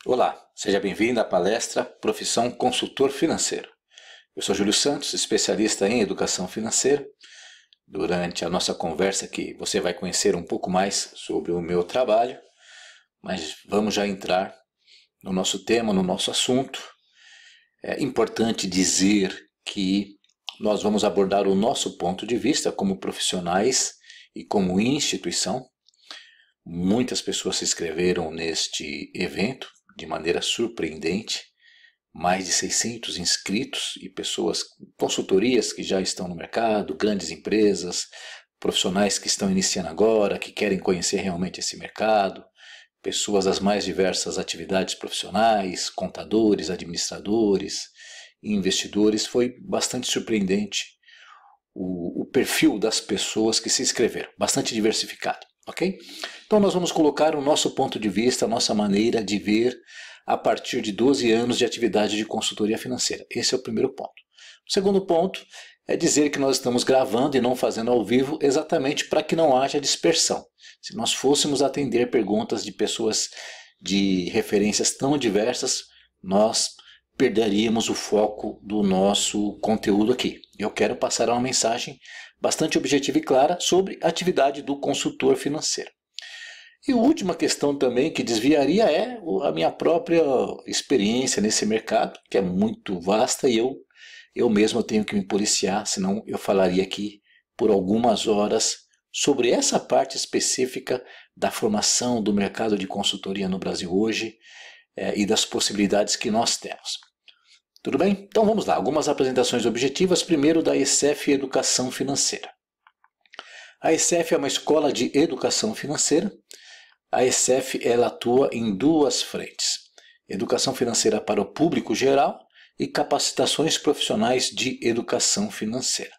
Olá, seja bem-vindo à palestra Profissão Consultor Financeiro. Eu sou Júlio Santos, especialista em educação financeira. Durante a nossa conversa aqui, você vai conhecer um pouco mais sobre o meu trabalho, mas vamos já entrar no nosso tema, no nosso assunto. É importante dizer que nós vamos abordar o nosso ponto de vista como profissionais e como instituição. Muitas pessoas se inscreveram neste evento de maneira surpreendente, mais de 600 inscritos e pessoas, consultorias que já estão no mercado, grandes empresas, profissionais que estão iniciando agora, que querem conhecer realmente esse mercado, pessoas das mais diversas atividades profissionais, contadores, administradores, investidores. Foi bastante surpreendente o perfil das pessoas que se inscreveram, bastante diversificado. Ok? Então nós vamos colocar o nosso ponto de vista, a nossa maneira de ver a partir de 12 anos de atividade de consultoria financeira. Esse é o primeiro ponto. O segundo ponto é dizer que nós estamos gravando e não fazendo ao vivo exatamente para que não haja dispersão. Se nós fôssemos atender perguntas de pessoas de referências tão diversas, nós perderíamos o foco do nosso conteúdo aqui. Eu quero passar uma mensagem bastante objetiva e clara sobre a atividade do consultor financeiro. E a última questão também que desviaria é a minha própria experiência nesse mercado, que é muito vasta e eu mesmo tenho que me policiar, senão eu falaria aqui por algumas horas sobre essa parte específica da formação do mercado de consultoria no Brasil hoje e das possibilidades que nós temos. Tudo bem? Então vamos lá, algumas apresentações objetivas, primeiro da ESEF Educação Financeira. A ESEF é uma escola de educação financeira. A ESEF ela atua em duas frentes, educação financeira para o público geral e capacitações profissionais de educação financeira.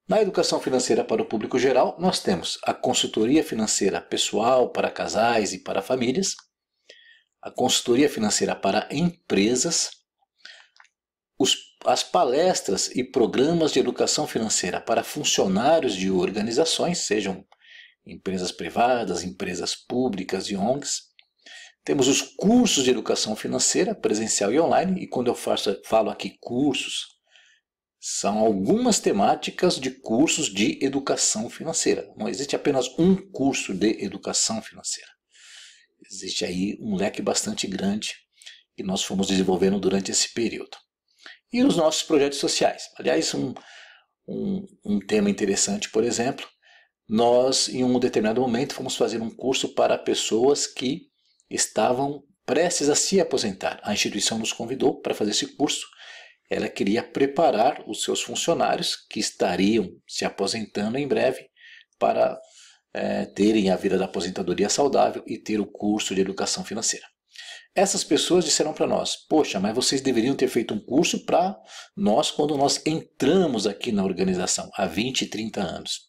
Na educação financeira para o público geral, nós temos a consultoria financeira pessoal para casais e para famílias, a consultoria financeira para empresas, as palestras e programas de educação financeira para funcionários de organizações, sejam empresas privadas, empresas públicas e ONGs. Temos os cursos de educação financeira, presencial e online, e quando eu falo aqui cursos, são algumas temáticas de cursos de educação financeira. Não existe apenas um curso de educação financeira. Existe aí um leque bastante grande que nós fomos desenvolvendo durante esse período. E os nossos projetos sociais. Aliás, um tema interessante, por exemplo, nós em um determinado momento fomos fazer um curso para pessoas que estavam prestes a se aposentar. A instituição nos convidou para fazer esse curso. Ela queria preparar os seus funcionários que estariam se aposentando em breve para terem a vida da aposentadoria saudável e ter o curso de educação financeira. Essas pessoas disseram para nós, poxa, mas vocês deveriam ter feito um curso para nós quando nós entramos aqui na organização, há 20, 30 anos.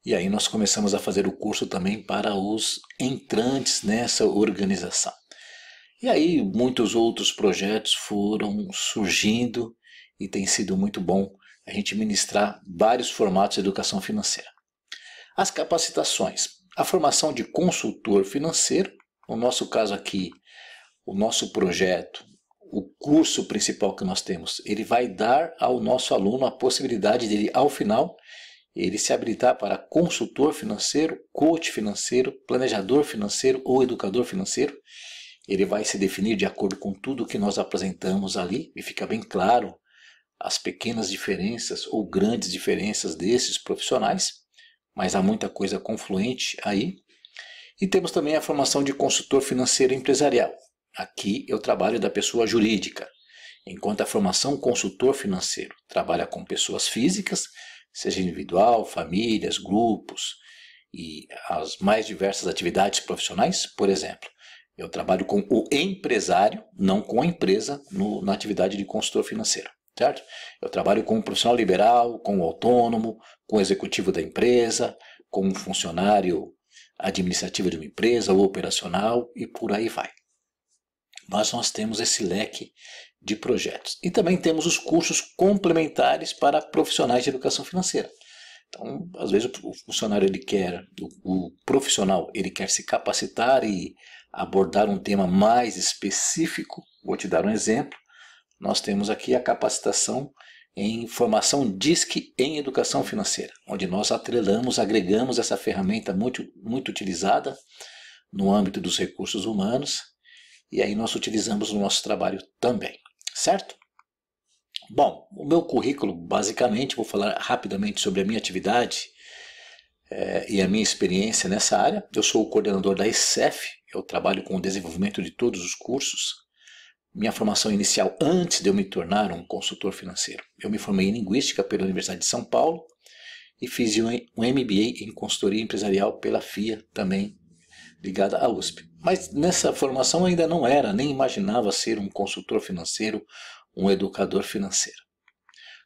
E aí nós começamos a fazer o curso também para os entrantes nessa organização. E aí muitos outros projetos foram surgindo e tem sido muito bom a gente ministrar vários formatos de educação financeira. As capacitações, a formação de consultor financeiro, no nosso caso aqui, o nosso projeto, o curso principal que nós temos, ele vai dar ao nosso aluno a possibilidade dele, ao final, ele se habilitar para consultor financeiro, coach financeiro, planejador financeiro ou educador financeiro. Ele vai se definir de acordo com tudo que nós apresentamos ali e fica bem claro as pequenas diferenças ou grandes diferenças desses profissionais, mas há muita coisa confluente aí. E temos também a formação de consultor financeiro empresarial. Aqui eu trabalho da pessoa jurídica, enquanto a formação consultor financeiro trabalha com pessoas físicas, seja individual, famílias, grupos e as mais diversas atividades profissionais. Por exemplo, eu trabalho com o empresário, não com a empresa, na atividade de consultor financeiro, certo? Eu trabalho com o profissional liberal, com o autônomo, com o executivo da empresa, com um funcionário administrativo de uma empresa ou operacional e por aí vai. Mas nós temos esse leque de projetos. E também temos os cursos complementares para profissionais de educação financeira. Então, às vezes o funcionário ele quer, o profissional ele quer se capacitar e abordar um tema mais específico, vou te dar um exemplo. Nós temos aqui a capacitação em formação DISC em educação financeira, onde nós atrelamos, agregamos essa ferramenta muito utilizada no âmbito dos recursos humanos, e aí nós utilizamos no nosso trabalho também, certo? Bom, o meu currículo, basicamente, vou falar rapidamente sobre a minha atividade e a minha experiência nessa área. Eu sou o coordenador da ECEF, eu trabalho com o desenvolvimento de todos os cursos. Minha formação inicial, antes de eu me tornar um consultor financeiro, eu me formei em Linguística pela Universidade de São Paulo e fiz um MBA em Consultoria Empresarial pela FIA, também ligada à USP. Mas nessa formação eu ainda não era, nem imaginava ser um consultor financeiro, um educador financeiro.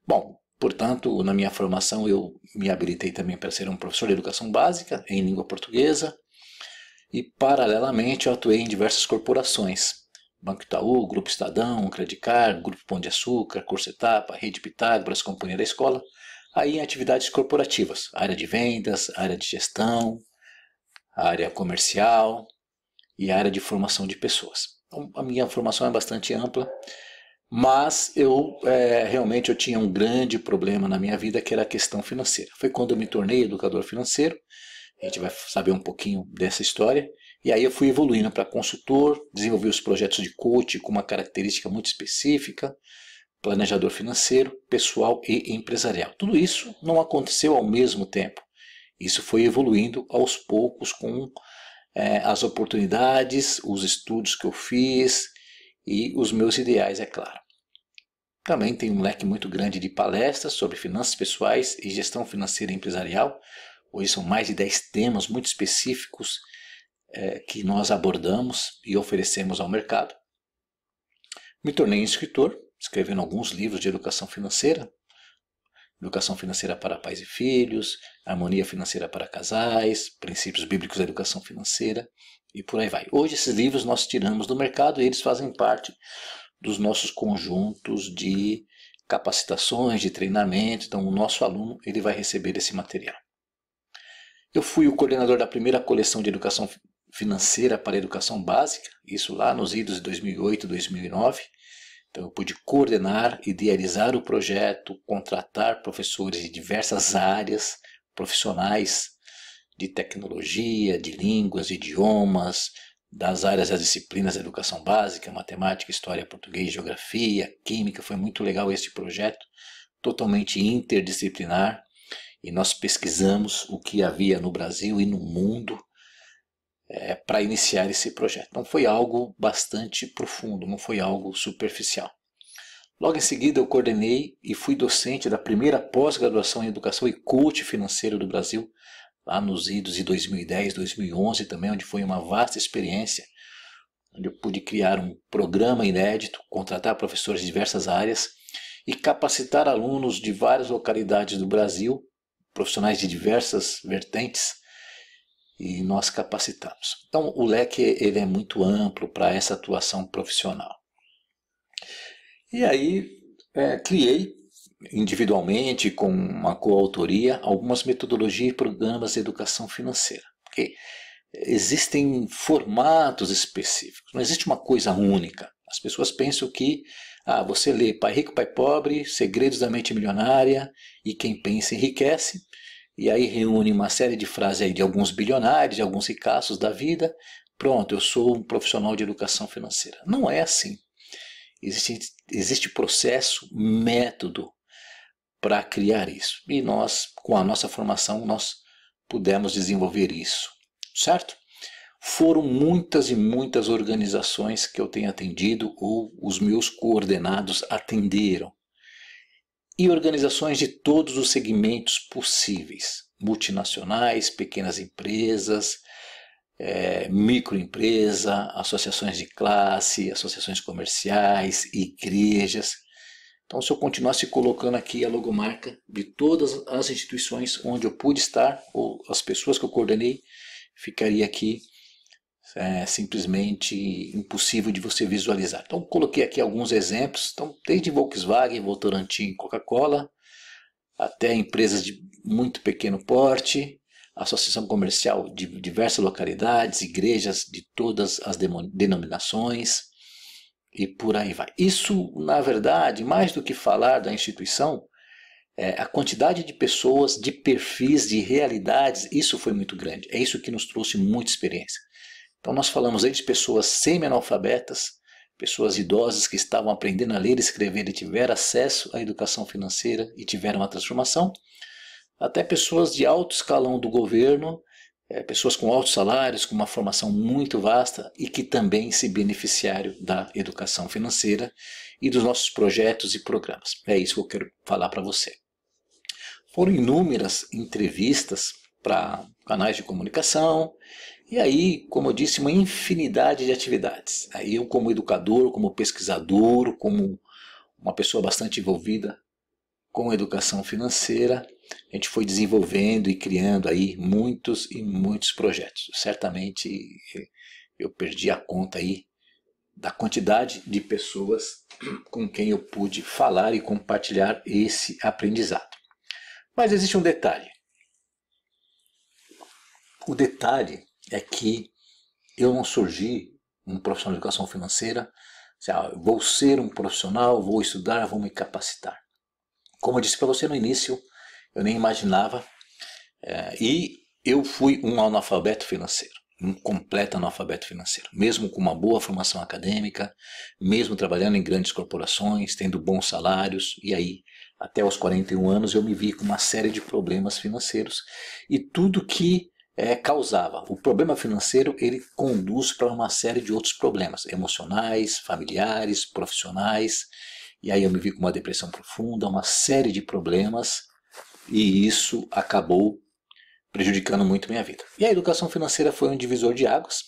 Bom, portanto, na minha formação eu me habilitei também para ser um professor de educação básica em língua portuguesa e, paralelamente, eu atuei em diversas corporações. Banco Itaú, Grupo Estadão, Credicar, Grupo Pão de Açúcar, Curso Etapa, Rede Pitágoras, Companhia da Escola, aí em atividades corporativas, área de vendas, área de gestão, área comercial e área de formação de pessoas. Então, a minha formação é bastante ampla, mas realmente eu tinha um grande problema na minha vida, que era a questão financeira. Foi quando eu me tornei educador financeiro, a gente vai saber um pouquinho dessa história, e aí eu fui evoluindo para consultor, desenvolvi os projetos de coach com uma característica muito específica, planejador financeiro, pessoal e empresarial. Tudo isso não aconteceu ao mesmo tempo. Isso foi evoluindo aos poucos com as oportunidades, os estudos que eu fiz e os meus ideais, é claro. Também tem um leque muito grande de palestras sobre finanças pessoais e gestão financeira e empresarial. Hoje são mais de 10 temas muito específicos que nós abordamos e oferecemos ao mercado. Me tornei escritor, escrevendo alguns livros de educação financeira para pais e filhos, harmonia financeira para casais, princípios bíblicos da educação financeira e por aí vai. Hoje esses livros nós tiramos do mercado e eles fazem parte dos nossos conjuntos de capacitações, de treinamento. Então o nosso aluno ele vai receber esse material. Eu fui o coordenador da primeira coleção de educação financeira para a educação básica, isso lá nos idos de 2008 e 2009. Então eu pude coordenar, idealizar o projeto, contratar professores de diversas áreas, profissionais de tecnologia, de línguas, de idiomas, das áreas das disciplinas da educação básica, matemática, história, português, geografia, química. Foi muito legal este projeto, totalmente interdisciplinar, e nós pesquisamos o que havia no Brasil e no mundo para iniciar esse projeto. Então foi algo bastante profundo, não foi algo superficial. Logo em seguida eu coordenei e fui docente da primeira pós-graduação em educação e coach financeiro do Brasil, lá nos idos de 2010, 2011 também, onde foi uma vasta experiência, onde eu pude criar um programa inédito, contratar professores de diversas áreas e capacitar alunos de várias localidades do Brasil, profissionais de diversas vertentes, e nós capacitamos. Então o leque ele é muito amplo para essa atuação profissional. E aí criei individualmente, com uma coautoria, algumas metodologias e programas de educação financeira. Porque existem formatos específicos, não existe uma coisa única. As pessoas pensam que você lê Pai Rico, Pai Pobre, Segredos da Mente Milionária e Quem Pensa Enriquece, e aí reúne uma série de frases aí de alguns bilionários, de alguns ricaços da vida. Pronto, eu sou um profissional de educação financeira. Não é assim. Existe processo, método para criar isso. E nós, com a nossa formação, nós pudemos desenvolver isso, certo? Foram muitas e muitas organizações que eu tenho atendido ou os meus coordenados atenderam. E organizações de todos os segmentos possíveis, multinacionais, pequenas empresas, microempresa, associações de classe, associações comerciais, igrejas. Então, se eu continuasse colocando aqui a logomarca de todas as instituições onde eu pude estar, ou as pessoas que eu coordenei, ficaria aqui simplesmente impossível de você visualizar. Então, coloquei aqui alguns exemplos. Então, desde Volkswagen, Votorantim, Coca-Cola, até empresas de muito pequeno porte, associação comercial de diversas localidades, igrejas de todas as denominações e por aí vai. Isso, na verdade, mais do que falar da instituição, a quantidade de pessoas, de perfis, de realidades, isso foi muito grande. É isso que nos trouxe muita experiência. Então nós falamos aí de pessoas semi-analfabetas, pessoas idosas que estavam aprendendo a ler e escrever e tiveram acesso à educação financeira e tiveram uma transformação, até pessoas de alto escalão do governo, pessoas com altos salários, com uma formação muito vasta e que também se beneficiaram da educação financeira e dos nossos projetos e programas. É isso que eu quero falar para você. Foram inúmeras entrevistas para canais de comunicação e aí, como eu disse, uma infinidade de atividades. Aí eu, como educador, como pesquisador, como uma pessoa bastante envolvida com a educação financeira, a gente foi desenvolvendo e criando aí muitos e muitos projetos. Certamente eu perdi a conta aí da quantidade de pessoas com quem eu pude falar e compartilhar esse aprendizado. Mas existe um detalhe. O detalhe é que eu não surgi um profissional de educação financeira, vou ser um profissional, vou estudar, vou me capacitar. Como eu disse para você no início, eu nem imaginava, e eu fui um analfabeto financeiro, um completo analfabeto financeiro, mesmo com uma boa formação acadêmica, mesmo trabalhando em grandes corporações, tendo bons salários, e aí até os 41 anos eu me vi com uma série de problemas financeiros e tudo que causava. O problema financeiro ele conduz para uma série de outros problemas emocionais, familiares, profissionais, e aí eu me vi com uma depressão profunda, uma série de problemas, e isso acabou prejudicando muito minha vida. E a educação financeira foi um divisor de águas.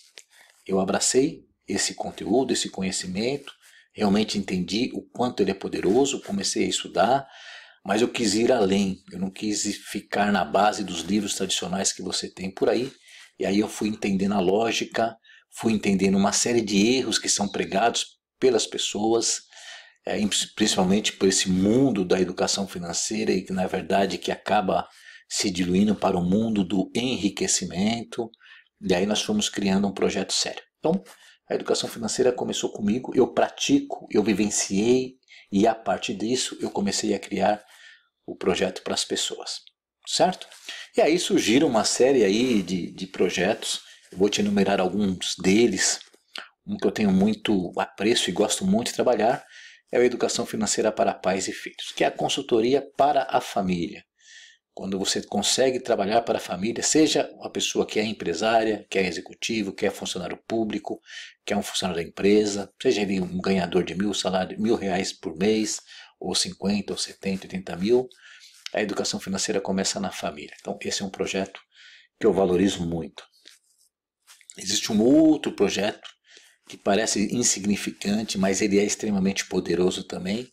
Eu abracei esse conteúdo, esse conhecimento, realmente entendi o quanto ele é poderoso, comecei a estudar, mas eu quis ir além, eu não quis ficar na base dos livros tradicionais que você tem por aí, e aí eu fui entendendo a lógica, fui entendendo uma série de erros que são pregados pelas pessoas, principalmente por esse mundo da educação financeira e que na verdade que acaba se diluindo para o mundo do enriquecimento, e aí nós fomos criando um projeto sério. Então, a educação financeira começou comigo, eu pratico, eu vivenciei, e a partir disso eu comecei a criar o projeto para as pessoas, certo? E aí surgiram uma série aí de projetos, eu vou te enumerar alguns deles. Um que eu tenho muito apreço e gosto muito de trabalhar é a educação financeira para pais e filhos, que é a consultoria para a família. Quando você consegue trabalhar para a família, seja uma pessoa que é empresária, que é executivo, que é funcionário público, que é um funcionário da empresa, seja ele um ganhador de R$1.000 por mês, ou 50, ou 70, 80 mil, a educação financeira começa na família. Então esse é um projeto que eu valorizo muito. Existe um outro projeto que parece insignificante, mas ele é extremamente poderoso também,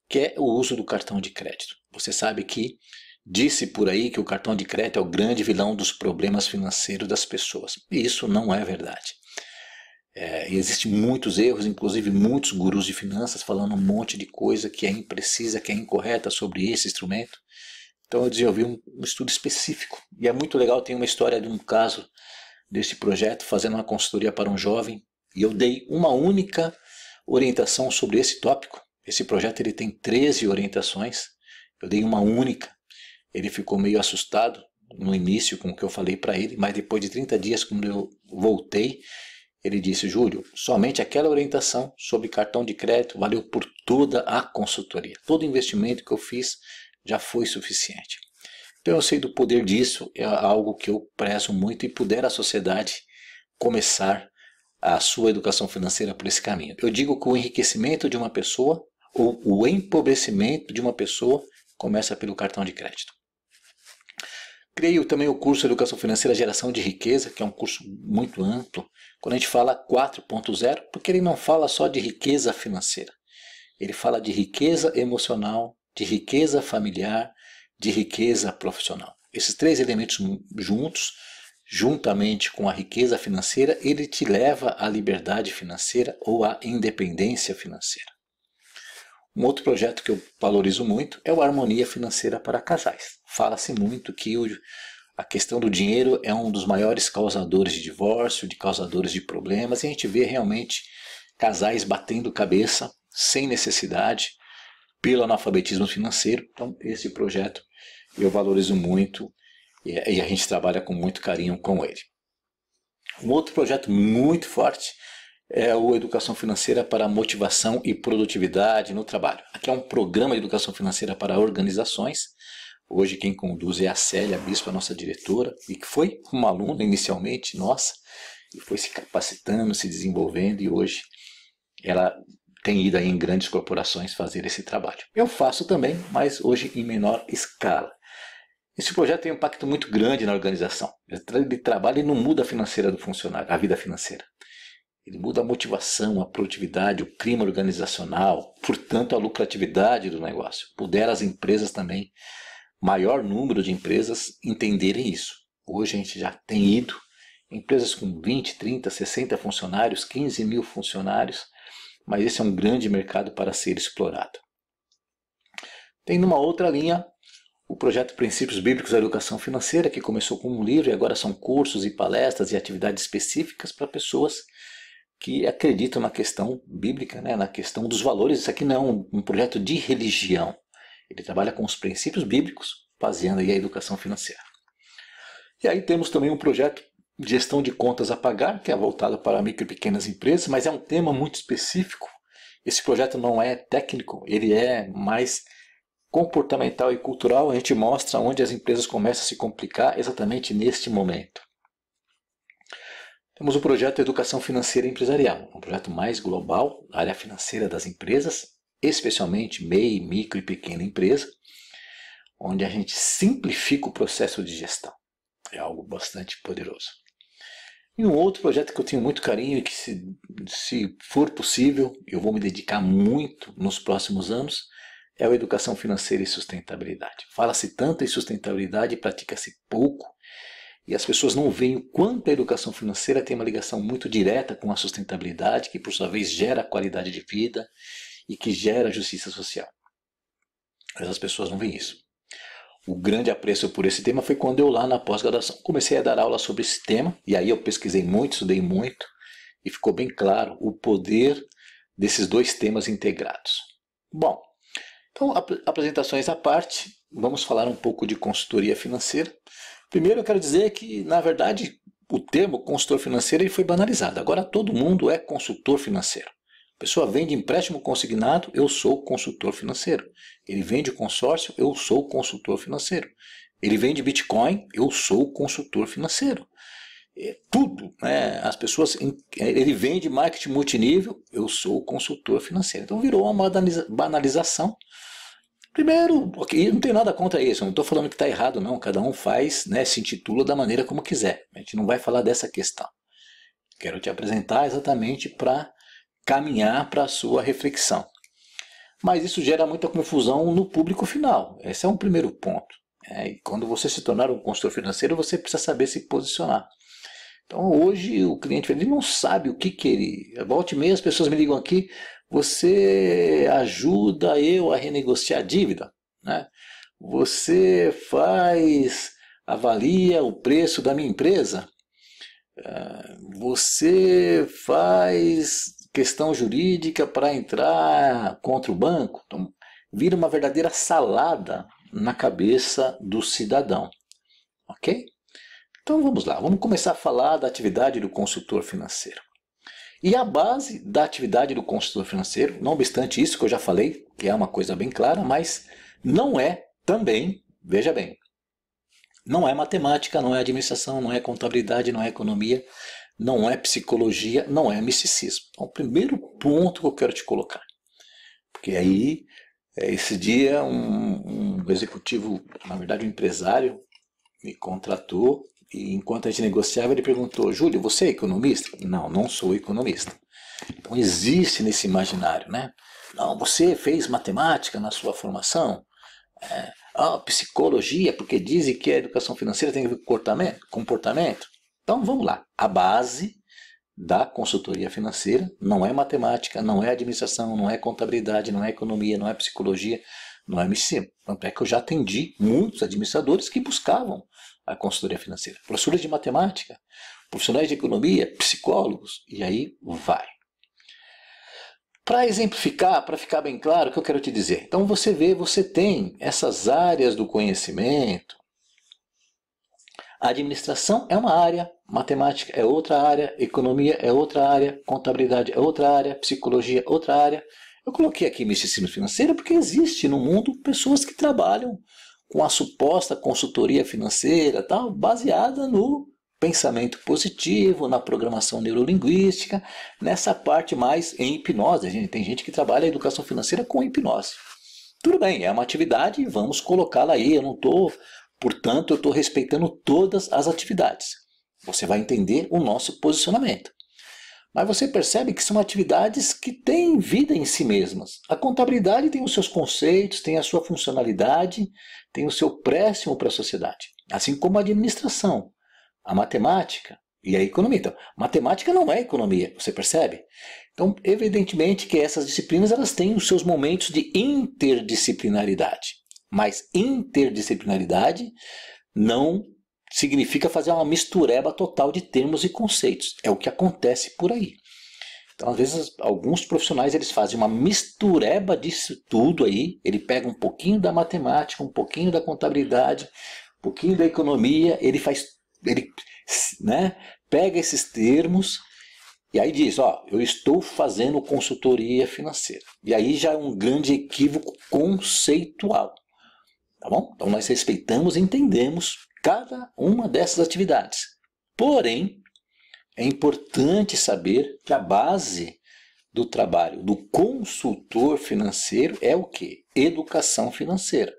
que é o uso do cartão de crédito. Você sabe que disse por aí que o cartão de crédito é o grande vilão dos problemas financeiros das pessoas. E isso não é verdade. Existem muitos erros, inclusive muitos gurus de finanças falando um monte de coisa que é imprecisa, que é incorreta sobre esse instrumento. Então eu desenvolvi um estudo específico. E é muito legal, tem uma história de um caso desse projeto, fazendo uma consultoria para um jovem. E eu dei uma única orientação sobre esse tópico. Esse projeto ele tem 13 orientações. Eu dei uma única. Ele ficou meio assustado no início com o que eu falei para ele, mas depois de 30 dias, quando eu voltei, ele disse: Júlio, somente aquela orientação sobre cartão de crédito valeu por toda a consultoria. Todo investimento que eu fiz já foi suficiente. Então eu sei do poder disso, é algo que eu prezo muito, e puder a sociedade começar a sua educação financeira por esse caminho. Eu digo que o enriquecimento de uma pessoa, ou o empobrecimento de uma pessoa, começa pelo cartão de crédito. Criei também o curso Educação Financeira Geração de Riqueza, que é um curso muito amplo, quando a gente fala 4.0, porque ele não fala só de riqueza financeira. Ele fala de riqueza emocional, de riqueza familiar, de riqueza profissional. Esses três elementos juntos, juntamente com a riqueza financeira, ele te leva à liberdade financeira ou à independência financeira. Um outro projeto que eu valorizo muito é o Harmonia Financeira para Casais. Fala-se muito que A questão do dinheiro é um dos maiores causadores de divórcio, de causadores de problemas, e a gente vê realmente casais batendo cabeça sem necessidade pelo analfabetismo financeiro. Então, esse projeto eu valorizo muito e a gente trabalha com muito carinho com ele. Um outro projeto muito forte é o Educação Financeira para Motivação e Produtividade no Trabalho. Aqui é um programa de educação financeira para organizações. Hoje quem conduz é a Célia Bispo, a nossa diretora, e que foi uma aluna inicialmente nossa, e foi se capacitando, se desenvolvendo, e hoje ela tem ido aí em grandes corporações fazer esse trabalho. Eu faço também, mas hoje em menor escala. Esse projeto tem um impacto muito grande na organização. Ele trabalha e não muda a financeira do funcionário, a vida financeira. Ele muda a motivação, a produtividade, o clima organizacional, portanto a lucratividade do negócio. Pudera as empresas também, maior número de empresas, entenderem isso. Hoje a gente já tem ido, empresas com 20, 30, 60 funcionários, 15 mil funcionários, mas esse é um grande mercado para ser explorado. Tem numa outra linha o projeto Princípios Bíblicos da Educação Financeira, que começou com um livro e agora são cursos e palestras e atividades específicas para pessoas que acreditam na questão bíblica, né, na questão dos valores. Isso aqui não é um projeto de religião. Ele trabalha com os princípios bíblicos, baseando aí a educação financeira. E aí temos também um projeto de gestão de contas a pagar, que é voltado para micro e pequenas empresas, mas é um tema muito específico. Esse projeto não é técnico, ele é mais comportamental e cultural. A gente mostra onde as empresas começam a se complicar exatamente neste momento. Temos o projeto Educação Financeira Empresarial, um projeto mais global na área financeira das empresas, especialmente MEI, micro e pequena empresa, onde a gente simplifica o processo de gestão. É algo bastante poderoso. E um outro projeto que eu tenho muito carinho e que, se for possível, eu vou me dedicar muito nos próximos anos, é a Educação Financeira e Sustentabilidade. Fala-se tanto em sustentabilidade e pratica-se pouco, e as pessoas não veem o quanto a educação financeira tem uma ligação muito direta com a sustentabilidade, que por sua vez gera qualidade de vida e que gera justiça social. Mas as pessoas não veem isso. O grande apreço por esse tema foi quando eu lá na pós-graduação comecei a dar aula sobre esse tema, e aí eu pesquisei muito, estudei muito, e ficou bem claro o poder desses dois temas integrados. Bom, então, apresentações à parte, vamos falar um pouco de consultoria financeira. Primeiro eu quero dizer que, na verdade, o termo consultor financeiro ele foi banalizado. Agora todo mundo é consultor financeiro. A pessoa vende empréstimo consignado, eu sou consultor financeiro. Ele vende consórcio, eu sou consultor financeiro. Ele vende Bitcoin, eu sou consultor financeiro. Tudo, né? As pessoas, ele vende marketing multinível, eu sou consultor financeiro. Então virou uma banalização. Primeiro, não tem nada contra isso, eu não estou falando que está errado não, cada um faz, né, se intitula da maneira como quiser. A gente não vai falar dessa questão. Quero te apresentar exatamente para caminhar para a sua reflexão. Mas isso gera muita confusão no público final, esse é um primeiro ponto. E quando você se tornar um consultor financeiro, você precisa saber se posicionar. Então hoje o cliente ele não sabe o que querer. Volte e meia as pessoas me ligam aqui, você ajuda eu a renegociar a dívida, né? Você avalia o preço da minha empresa, você faz questão jurídica para entrar contra o banco. Então, vira uma verdadeira salada na cabeça do cidadão, ok? Então vamos lá, vamos começar a falar da atividade do consultor financeiro. E a base da atividade do consultor financeiro, não obstante isso que eu já falei, que é uma coisa bem clara, mas não é também, veja bem, não é matemática, não é administração, não é contabilidade, não é economia, não é psicologia, não é misticismo. Então, o primeiro ponto que eu quero te colocar, porque aí, esse dia, um executivo, na verdade um empresário, me contratou. E enquanto a gente negociava, ele perguntou: Júlio, você é economista? Não, não sou economista. Então existe nesse imaginário, né? Não, você fez matemática na sua formação? Psicologia, porque dizem que a educação financeira tem a ver com comportamento. Então vamos lá. A base da consultoria financeira não é matemática, não é administração, não é contabilidade, não é economia, não é psicologia, não é misticismo. Tanto é que eu já atendi muitos administradores que buscavam a consultoria financeira. Professores de matemática, profissionais de economia, psicólogos, e aí vai. Para exemplificar, para ficar bem claro, o que eu quero te dizer? Então você vê, você tem essas áreas do conhecimento. A administração é uma área, matemática é outra área, economia é outra área, contabilidade é outra área, psicologia é outra área. Eu coloquei aqui misticismo financeiro porque existe no mundo pessoas que trabalham com a suposta consultoria financeira, tal, baseada no pensamento positivo, na programação neurolinguística, nessa parte mais em hipnose. Tem gente que trabalha a educação financeira com hipnose. Tudo bem, é uma atividade, vamos colocá-la aí. Portanto, eu estou respeitando todas as atividades. Você vai entender o nosso posicionamento. Mas você percebe que são atividades que têm vida em si mesmas. A contabilidade tem os seus conceitos, tem a sua funcionalidade, tem o seu préstimo para a sociedade. Assim como a administração, a matemática e a economia. Então, matemática não é economia, você percebe? Então, evidentemente que essas disciplinas elas têm os seus momentos de interdisciplinaridade. Mas interdisciplinaridade não significa fazer uma mistureba total de termos e conceitos. É o que acontece por aí. Então, às vezes, alguns profissionais eles fazem uma mistureba disso tudo aí. Ele pega um pouquinho da matemática, um pouquinho da contabilidade, um pouquinho da economia. Ele pega esses termos e aí diz, eu estou fazendo consultoria financeira. E aí já é um grande equívoco conceitual. Tá bom? Então nós respeitamos e entendemos cada uma dessas atividades. Porém, é importante saber que a base do trabalho do consultor financeiro é o quê? Educação financeira.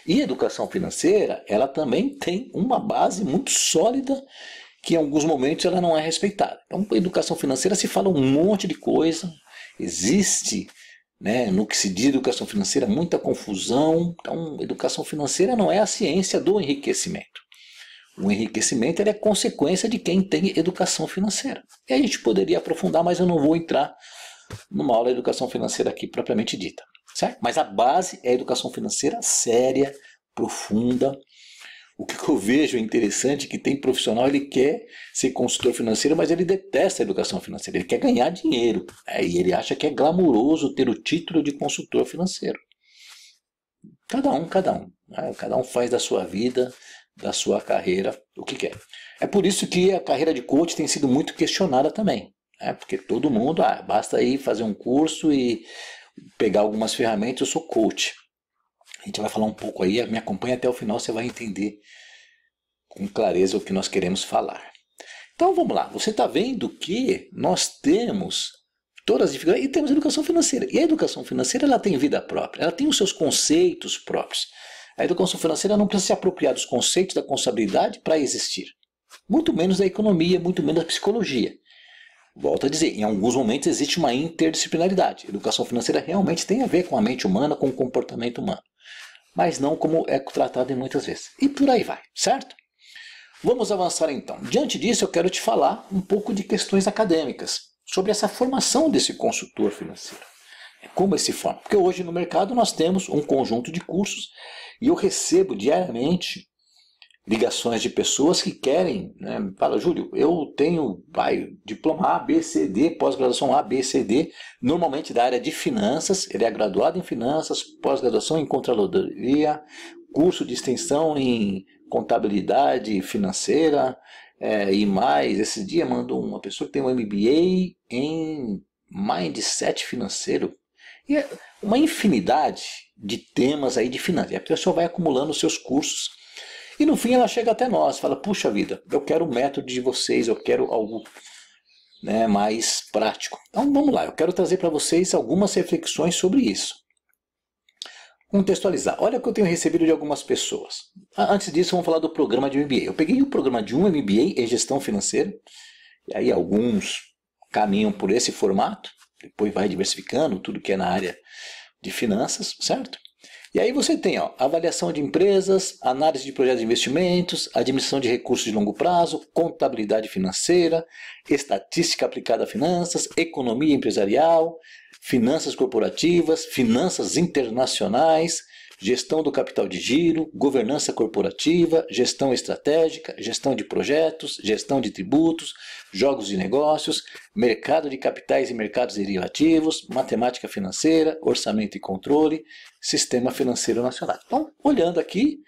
E educação financeira, ela também tem uma base muito sólida que em alguns momentos ela não é respeitada. Então, educação financeira se fala um monte de coisa, existe, no que se diz educação financeira, muita confusão. Então, educação financeira não é a ciência do enriquecimento. O enriquecimento é consequência de quem tem educação financeira. E a gente poderia aprofundar, mas eu não vou entrar numa aula de educação financeira aqui propriamente dita. Certo? Mas a base é a educação financeira séria, profunda. O que eu vejo é interessante que tem profissional, ele quer ser consultor financeiro, mas ele detesta a educação financeira, ele quer ganhar dinheiro. E ele acha que é glamuroso ter o título de consultor financeiro. Cada um. Cada um faz da sua vida, da sua carreira, o que quer. É por isso que a carreira de coach tem sido muito questionada também. Porque todo mundo, basta ir fazer um curso e pegar algumas ferramentas, eu sou coach. A gente vai falar um pouco aí, me acompanha até o final, você vai entender com clareza o que nós queremos falar. Então vamos lá, você está vendo que nós temos todas as dificuldades e temos educação financeira. E a educação financeira ela tem vida própria, ela tem os seus conceitos próprios. A educação financeira não precisa se apropriar dos conceitos da contabilidade para existir. Muito menos da economia, muito menos da psicologia. Volto a dizer, em alguns momentos existe uma interdisciplinaridade. A educação financeira realmente tem a ver com a mente humana, com o comportamento humano. Mas não como é tratado em muitas vezes. E por aí vai, certo? Vamos avançar então. Diante disso, eu quero te falar um pouco de questões acadêmicas sobre essa formação desse consultor financeiro. Como ele se forma? Porque hoje no mercado nós temos um conjunto de cursos e eu recebo diariamente ligações de pessoas que querem, fala, Júlio, eu tenho diploma A, B, C, D, pós-graduação A, B, C, D, normalmente da área de finanças, ele é graduado em finanças, pós-graduação em controladoria, curso de extensão em contabilidade financeira, e mais, esse dia mandou uma pessoa que tem um MBA em Mindset financeiro, e é uma infinidade de temas aí de finanças, e a pessoa vai acumulando os seus cursos. E no fim ela chega até nós, fala, puxa vida, eu quero o método de vocês, eu quero algo mais prático. Então vamos lá, eu quero trazer para vocês algumas reflexões sobre isso. Contextualizar, olha o que eu tenho recebido de algumas pessoas. Antes disso vamos falar do programa de MBA. Eu peguei o programa de um MBA em gestão financeira, e aí alguns caminham por esse formato, depois vai diversificando tudo que é na área de finanças, certo? E aí você tem avaliação de empresas, análise de projetos de investimentos, administração de recursos de longo prazo, contabilidade financeira, estatística aplicada a finanças, economia empresarial, finanças corporativas, finanças internacionais, gestão do capital de giro, governança corporativa, gestão estratégica, gestão de projetos, gestão de tributos, jogos de negócios, mercado de capitais e mercados derivativos, matemática financeira, orçamento e controle, sistema financeiro nacional. Então, olhando aqui,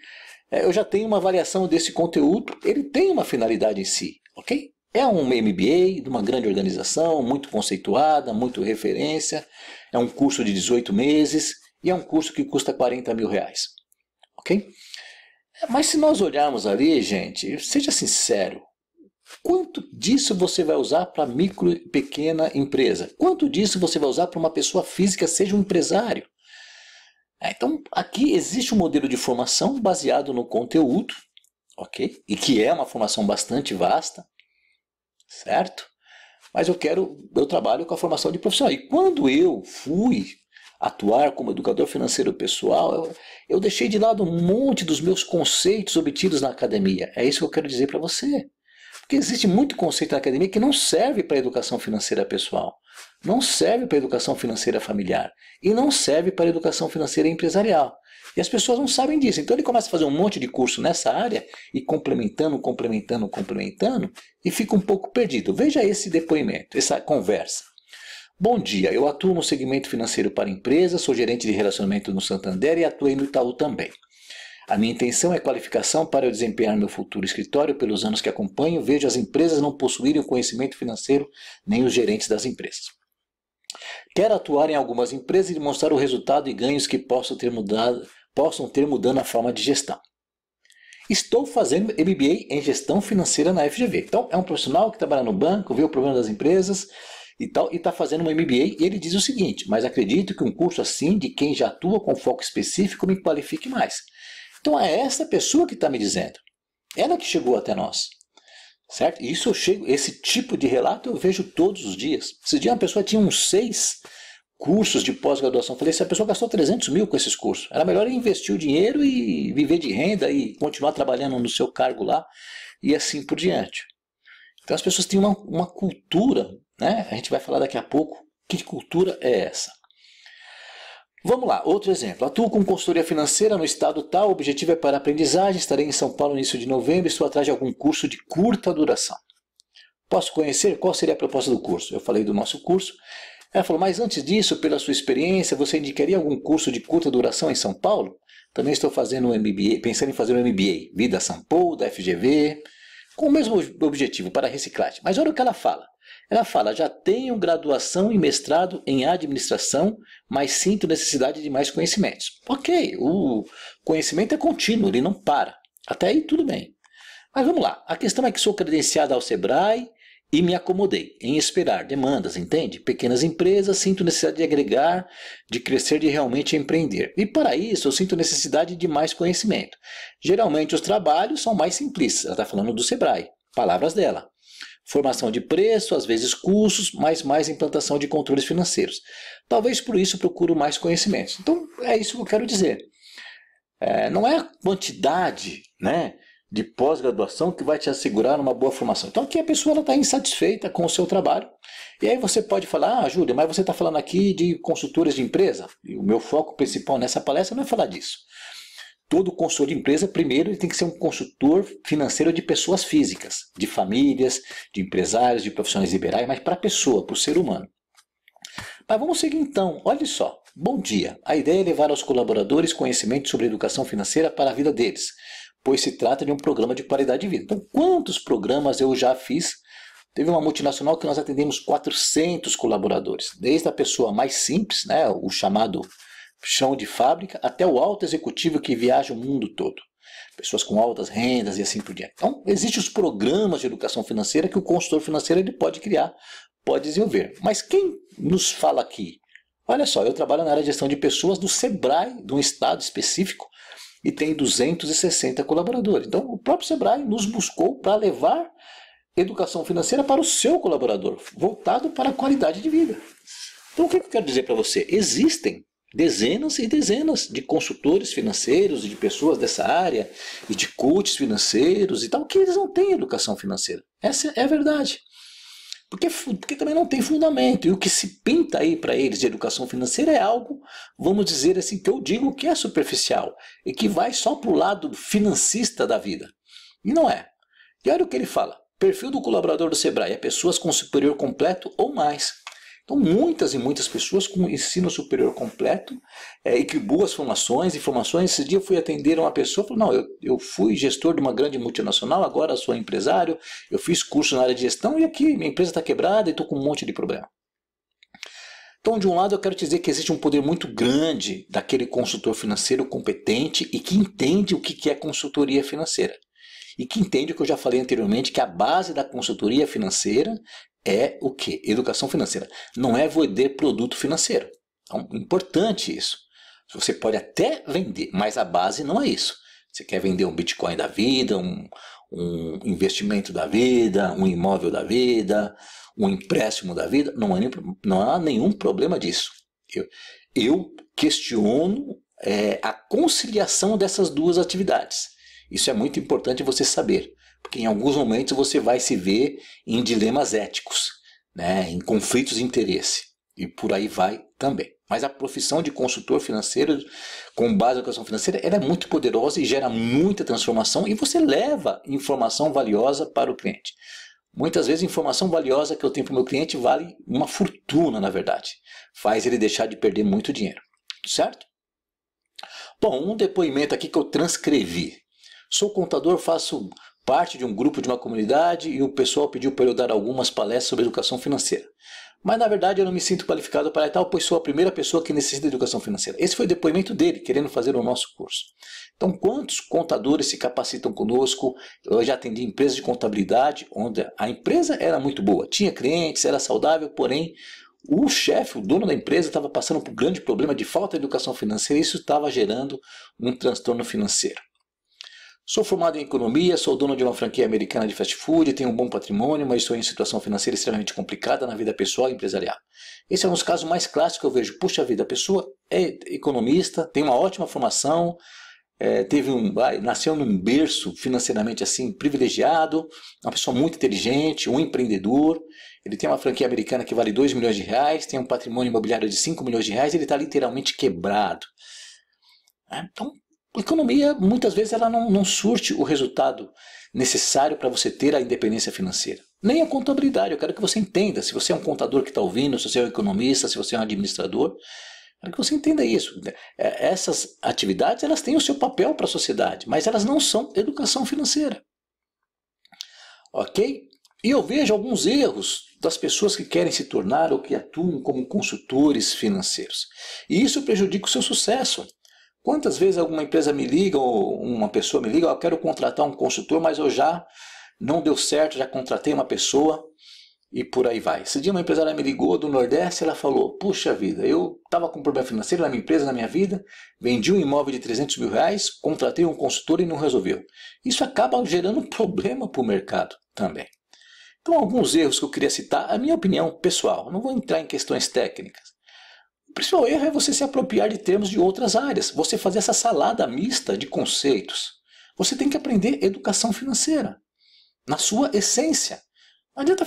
eu já tenho uma avaliação desse conteúdo, ele tem uma finalidade em si, ok? É um MBA de uma grande organização, muito conceituada, muito referência, é um curso de 18 meses e é um curso que custa 40 mil reais, ok? Mas se nós olharmos ali, gente, seja sincero, quanto disso você vai usar para micro e pequena empresa? Quanto disso você vai usar para uma pessoa física, seja um empresário? Então, aqui existe um modelo de formação baseado no conteúdo, ok? E que é uma formação bastante vasta, certo? Mas eu trabalho com a formação de profissional. E quando eu fui atuar como educador financeiro pessoal, eu deixei de lado um monte dos meus conceitos obtidos na academia. É isso que eu quero dizer para você. Porque existe muito conceito na academia que não serve para a educação financeira pessoal, não serve para a educação financeira familiar e não serve para a educação financeira empresarial. E as pessoas não sabem disso. Então ele começa a fazer um monte de curso nessa área e complementando e fica um pouco perdido. Veja esse depoimento, essa conversa. Bom dia, eu atuo no segmento financeiro para empresas, sou gerente de relacionamento no Santander e atuei no Itaú também. A minha intenção é qualificação para eu desempenhar meu futuro escritório. Pelos anos que acompanho, vejo as empresas não possuírem o conhecimento financeiro, nem os gerentes das empresas. Quero atuar em algumas empresas e demonstrar o resultado e ganhos que possam ter mudando a forma de gestão. Estou fazendo MBA em gestão financeira na FGV. Então, é um profissional que trabalha no banco, vê o problema das empresas e está fazendo um MBA, e ele diz o seguinte: mas acredito que um curso assim, de quem já atua com foco específico, me qualifique mais. Então é essa pessoa que está me dizendo. Ela que chegou até nós. Certo? E esse tipo de relato eu vejo todos os dias. Esse dia uma pessoa tinha uns 6 cursos de pós-graduação. Falei, se a pessoa gastou 300 mil com esses cursos, era melhor investir o dinheiro e viver de renda e continuar trabalhando no seu cargo lá e assim por diante. Então as pessoas têm uma cultura, né? A gente vai falar daqui a pouco que cultura é essa. Vamos lá, outro exemplo. Atuo com consultoria financeira no estado tal, o objetivo é para aprendizagem, estarei em São Paulo no início de novembro, estou atrás de algum curso de curta duração. Posso conhecer? Qual seria a proposta do curso? Eu falei do nosso curso. Ela falou, mas antes disso, pela sua experiência, você indicaria algum curso de curta duração em São Paulo? Também estou fazendo um MBA, pensando em fazer um MBA, Vida Sampo, da FGV, com o mesmo objetivo, para reciclagem. Mas olha o que ela fala. Ela fala, já tenho graduação e mestrado em administração, mas sinto necessidade de mais conhecimentos. Ok, o conhecimento é contínuo, ele não para. Até aí tudo bem. Mas vamos lá, a questão é que sou credenciada ao Sebrae e me acomodei em esperar demandas, entende? Pequenas empresas, sinto necessidade de agregar, de crescer, de realmente empreender. E para isso eu sinto necessidade de mais conhecimento. Geralmente os trabalhos são mais simples, ela está falando do Sebrae, palavras dela. Formação de preço, às vezes cursos, mas mais implantação de controles financeiros. Talvez por isso procuro mais conhecimentos. Então é isso que eu quero dizer. Não é a quantidade, né, de pós-graduação que vai te assegurar uma boa formação. Então aqui a pessoa está insatisfeita com o seu trabalho. E aí você pode falar, Júlia, mas você está falando aqui de consultores de empresa. E o meu foco principal nessa palestra não é falar disso. Todo consultor de empresa, primeiro, ele tem que ser um consultor financeiro de pessoas físicas, de famílias, de empresários, de profissionais liberais, mas para a pessoa, para o ser humano. Mas vamos seguir então. Olha só. Bom dia. A ideia é levar aos colaboradores conhecimento sobre educação financeira para a vida deles, pois se trata de um programa de qualidade de vida. Então, quantos programas eu já fiz? Teve uma multinacional que nós atendemos 400 colaboradores, desde a pessoa mais simples, né, o chamado chão de fábrica, até o alto executivo que viaja o mundo todo. Pessoas com altas rendas e assim por diante. Então, existem os programas de educação financeira que o consultor financeiro ele pode criar, pode desenvolver. Mas quem nos fala aqui? Olha só, eu trabalho na área de gestão de pessoas do Sebrae, de um estado específico, e tem 260 colaboradores. Então, o próprio Sebrae nos buscou para levar educação financeira para o seu colaborador, voltado para a qualidade de vida. Então, o que eu quero dizer para você? Existem dezenas e dezenas de consultores financeiros e de pessoas dessa área e de coaches financeiros e tal, que eles não têm educação financeira. Essa é a verdade. Porque também não tem fundamento. E o que se pinta aí para eles de educação financeira é algo, vamos dizer assim, que eu digo que é superficial e que vai só para o lado financista da vida. E não é. E olha o que ele fala. Perfil do colaborador do Sebrae é pessoas com superior completo ou mais. Então muitas e muitas pessoas com ensino superior completo e que boas formações, informações. Esse dia eu fui atender uma pessoa e falou, não, eu fui gestor de uma grande multinacional, agora sou empresário, eu fiz curso na área de gestão e aqui minha empresa está quebrada e estou com um monte de problema. Então, de um lado, eu quero dizer que existe um poder muito grande daquele consultor financeiro competente e que entende o que é consultoria financeira. E que entende o que eu já falei anteriormente, que a base da consultoria financeira é o quê? Educação financeira. Não é vender produto financeiro. Então, importante isso. Você pode até vender, mas a base não é isso. Você quer vender um Bitcoin da vida, um investimento da vida, um imóvel da vida, um empréstimo da vida, não há nenhum problema disso. Eu questiono a conciliação dessas duas atividades. Isso é muito importante você saber, porque em alguns momentos você vai se ver em dilemas éticos, né, em conflitos de interesse, e por aí vai também. Mas a profissão de consultor financeiro, com base na educação financeira, ela é muito poderosa e gera muita transformação, e você leva informação valiosa para o cliente. Muitas vezes a informação valiosa que eu tenho para o meu cliente vale uma fortuna, na verdade. Faz ele deixar de perder muito dinheiro, certo? Bom, um depoimento aqui que eu transcrevi. Sou contador, faço parte de um grupo de uma comunidade e o pessoal pediu para eu dar algumas palestras sobre educação financeira. Mas na verdade eu não me sinto qualificado para tal, pois sou a primeira pessoa que necessita de educação financeira. Esse foi o depoimento dele, querendo fazer o nosso curso. Então, quantos contadores se capacitam conosco? Eu já atendi empresas de contabilidade, onde a empresa era muito boa, tinha clientes, era saudável, porém o chefe, o dono da empresa, estava passando por um grande problema de falta de educação financeira e isso estava gerando um transtorno financeiro. Sou formado em economia, sou dono de uma franquia americana de fast food, tenho um bom patrimônio, mas estou em situação financeira extremamente complicada na vida pessoal e empresarial. Esse é um dos casos mais clássicos que eu vejo. Puxa vida, a pessoa é economista, tem uma ótima formação, nasceu num berço financeiramente assim privilegiado, uma pessoa muito inteligente, um empreendedor. Ele tem uma franquia americana que vale 2 milhões de reais, tem um patrimônio imobiliário de 5 milhões de reais, ele está literalmente quebrado. Então, a economia, muitas vezes, ela não surte o resultado necessário para você ter a independência financeira. Nem a contabilidade. Eu quero que você entenda. Se você é um contador que está ouvindo, se você é um economista, se você é um administrador, eu quero que você entenda isso. Essas atividades, elas têm o seu papel para a sociedade, mas elas não são educação financeira. Ok? E eu vejo alguns erros das pessoas que querem se tornar ou que atuam como consultores financeiros. E isso prejudica o seu sucesso. Quantas vezes alguma empresa me liga ou uma pessoa me liga, eu quero contratar um consultor, mas eu já não deu certo, já contratei uma pessoa e por aí vai. Esse dia uma empresária me ligou do Nordeste, ela falou, puxa vida, eu estava com um problema financeiro na minha empresa, na minha vida, vendi um imóvel de 300 mil reais, contratei um consultor e não resolveu. Isso acaba gerando um problema para o mercado também. Então alguns erros que eu queria citar, a minha opinião pessoal, não vou entrar em questões técnicas. O principal erro é você se apropriar de termos de outras áreas, você fazer essa salada mista de conceitos. Você tem que aprender educação financeira, na sua essência. Não adianta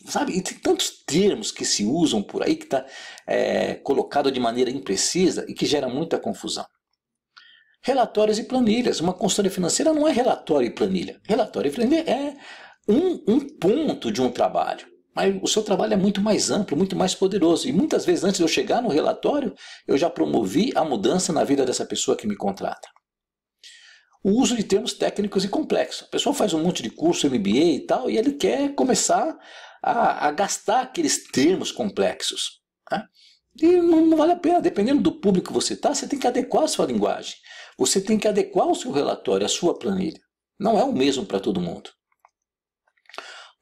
sabe, e tem tantos termos que se usam por aí que está colocado de maneira imprecisa e que gera muita confusão. Relatórios e planilhas. Uma consultoria financeira não é relatório e planilha. Relatório e planilha é um ponto de um trabalho. Mas o seu trabalho é muito mais amplo, muito mais poderoso. E muitas vezes antes de eu chegar no relatório, eu já promovi a mudança na vida dessa pessoa que me contrata. O uso de termos técnicos e complexos. A pessoa faz um monte de curso, MBA e tal, e ele quer começar a gastar aqueles termos complexos. Né? E não vale a pena. Dependendo do público que você está, você tem que adequar a sua linguagem. Você tem que adequar o seu relatório, a sua planilha. Não é o mesmo para todo mundo.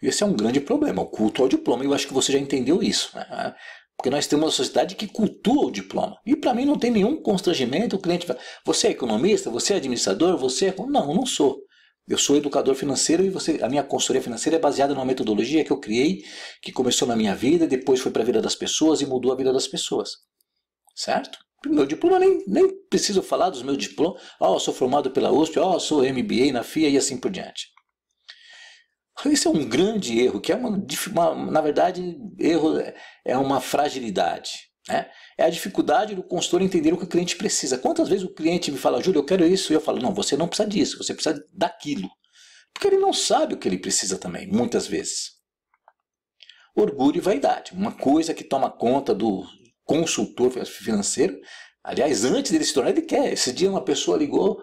E esse é um grande problema, o culto ao diploma. Eu acho que você já entendeu isso. Né? Porque nós temos uma sociedade que cultua o diploma. E para mim não tem nenhum constrangimento. O cliente fala, você é economista? Você é administrador? Você é... Não, eu não sou. Eu sou educador financeiro e a minha consultoria financeira é baseada numa metodologia que eu criei, que começou na minha vida, depois foi para a vida das pessoas e mudou a vida das pessoas. Certo? Meu diploma, nem preciso falar dos meus diplomas. Eu sou formado pela USP, eu sou MBA na FIA e assim por diante. Esse é um grande erro, que é na verdade, erro é uma fragilidade. Né? É a dificuldade do consultor entender o que o cliente precisa. Quantas vezes o cliente me fala, Júlio, eu quero isso, e eu falo, não, você não precisa disso, você precisa daquilo. Porque ele não sabe o que ele precisa também, muitas vezes. Orgulho e vaidade, uma coisa que toma conta do consultor financeiro. Aliás, antes dele se tornar, ele quer. Esse dia uma pessoa ligou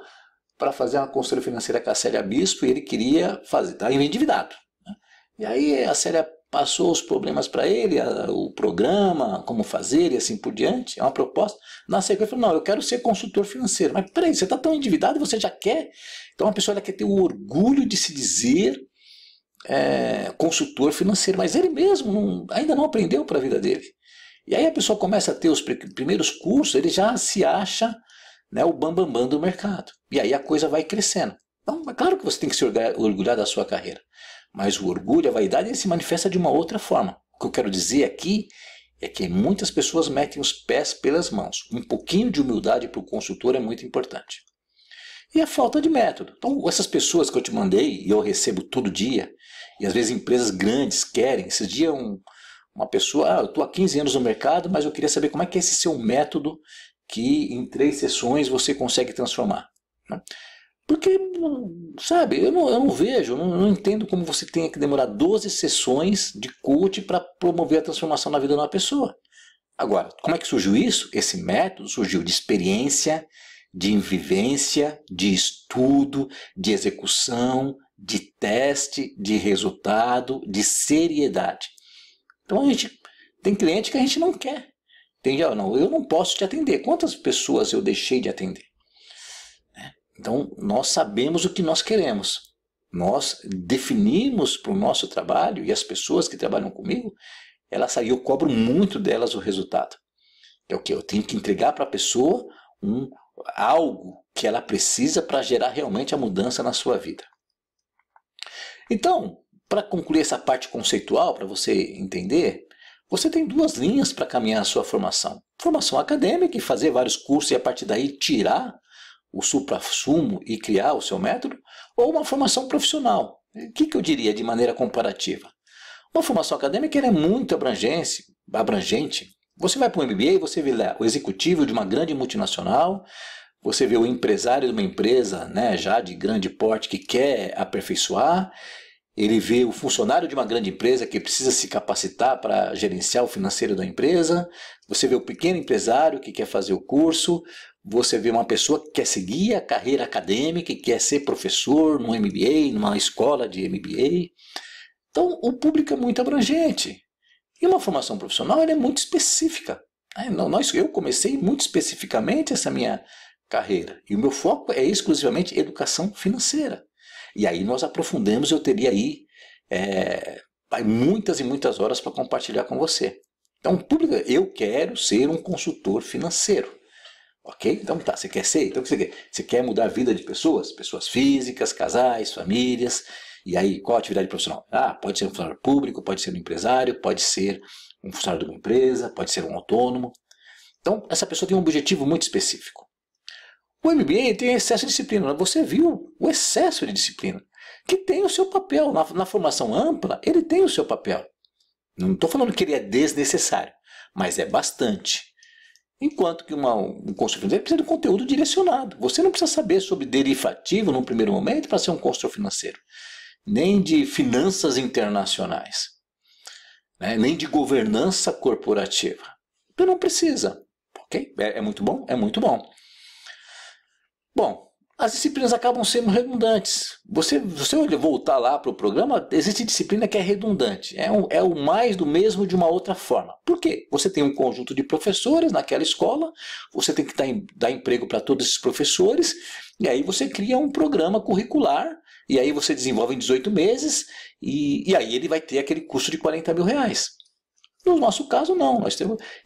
para fazer uma consultoria financeira com a Célia Bispo e ele queria fazer, estava endividado. Né? E aí a Célia passou os problemas para ele, o programa, como fazer e assim por diante, é uma proposta. Na sequência, ele falou, não, eu quero ser consultor financeiro. Mas peraí, você está tão endividado e você já quer? Então a pessoa ela quer ter o orgulho de se dizer consultor financeiro, mas ele mesmo ainda não aprendeu para a vida dele. E aí a pessoa começa a ter os primeiros cursos, ele já se acha, né, o bambambam do mercado. E aí a coisa vai crescendo. Então, é claro que você tem que se orgulhar da sua carreira. Mas o orgulho, a vaidade, ele se manifesta de uma outra forma. O que eu quero dizer aqui é que muitas pessoas metem os pés pelas mãos. Um pouquinho de humildade para o consultor é muito importante. E a falta de método. Então, essas pessoas que eu te mandei, e eu recebo todo dia, e às vezes empresas grandes querem, esses dias uma pessoa, eu estou há 15 anos no mercado, mas eu queria saber como é que é esse seu método que em 3 sessões você consegue transformar. Né? Porque, sabe, eu não vejo, não entendo como você tem que demorar 12 sessões de coach para promover a transformação na vida de uma pessoa. Agora, como é que surgiu isso? Esse método surgiu de experiência, de vivência, de estudo, de execução, de teste, de resultado, de seriedade. Então a gente tem cliente que a gente não quer. Entende? Eu não posso te atender. Quantas pessoas eu deixei de atender? Então, nós sabemos o que nós queremos. Nós definimos para o nosso trabalho, e as pessoas que trabalham comigo, eu cobro muito delas o resultado. É o que? Eu tenho que entregar para a pessoa algo que ela precisa para gerar realmente a mudança na sua vida. Então, para concluir essa parte conceitual, para você entender, você tem 2 linhas para caminhar a sua formação. Formação acadêmica e fazer vários cursos e a partir daí tirar o suprassumo e criar o seu método, ou uma formação profissional. O que eu diria de maneira comparativa? Uma formação acadêmica é muito abrangente. Você vai para um MBA e você vê lá o executivo de uma grande multinacional, você vê o empresário de uma empresa, né, já de grande porte que quer aperfeiçoar, ele vê o funcionário de uma grande empresa que precisa se capacitar para gerenciar o financeiro da empresa, você vê o pequeno empresário que quer fazer o curso, você vê uma pessoa que quer seguir a carreira acadêmica, que quer ser professor no MBA, numa escola de MBA. Então, o público é muito abrangente. E uma formação profissional ela é muito específica. Eu comecei muito especificamente essa minha carreira. E o meu foco é exclusivamente educação financeira. E aí nós aprofundamos, eu teria aí muitas e muitas horas para compartilhar com você. Então, público, eu quero ser um consultor financeiro. Ok? Então tá, você quer ser? Então o que você quer? Você quer mudar a vida de pessoas? Pessoas físicas, casais, famílias. E aí, qual a atividade profissional? Pode ser um funcionário público, pode ser um empresário, pode ser um funcionário de uma empresa, pode ser um autônomo. Então, essa pessoa tem um objetivo muito específico. O MBA tem excesso de disciplina. Você viu o excesso de disciplina, que tem o seu papel. Na formação ampla, ele tem o seu papel. Não estou falando que ele é desnecessário, mas é bastante. Enquanto que um consultor financeiro precisa de conteúdo direcionado. Você não precisa saber sobre derivativo num primeiro momento para ser um consultor financeiro. Nem de finanças internacionais. Né? Nem de governança corporativa. Você não precisa. Ok? É muito bom? É muito bom. Bom, as disciplinas acabam sendo redundantes. Se você voltar lá para o programa, existe disciplina que é redundante. É o mais do mesmo de uma outra forma. Por quê? Você tem um conjunto de professores naquela escola, você tem que dar emprego para todos esses professores, e aí você cria um programa curricular, e aí você desenvolve em 18 meses, e aí ele vai ter aquele custo de 40 mil reais. No nosso caso, não.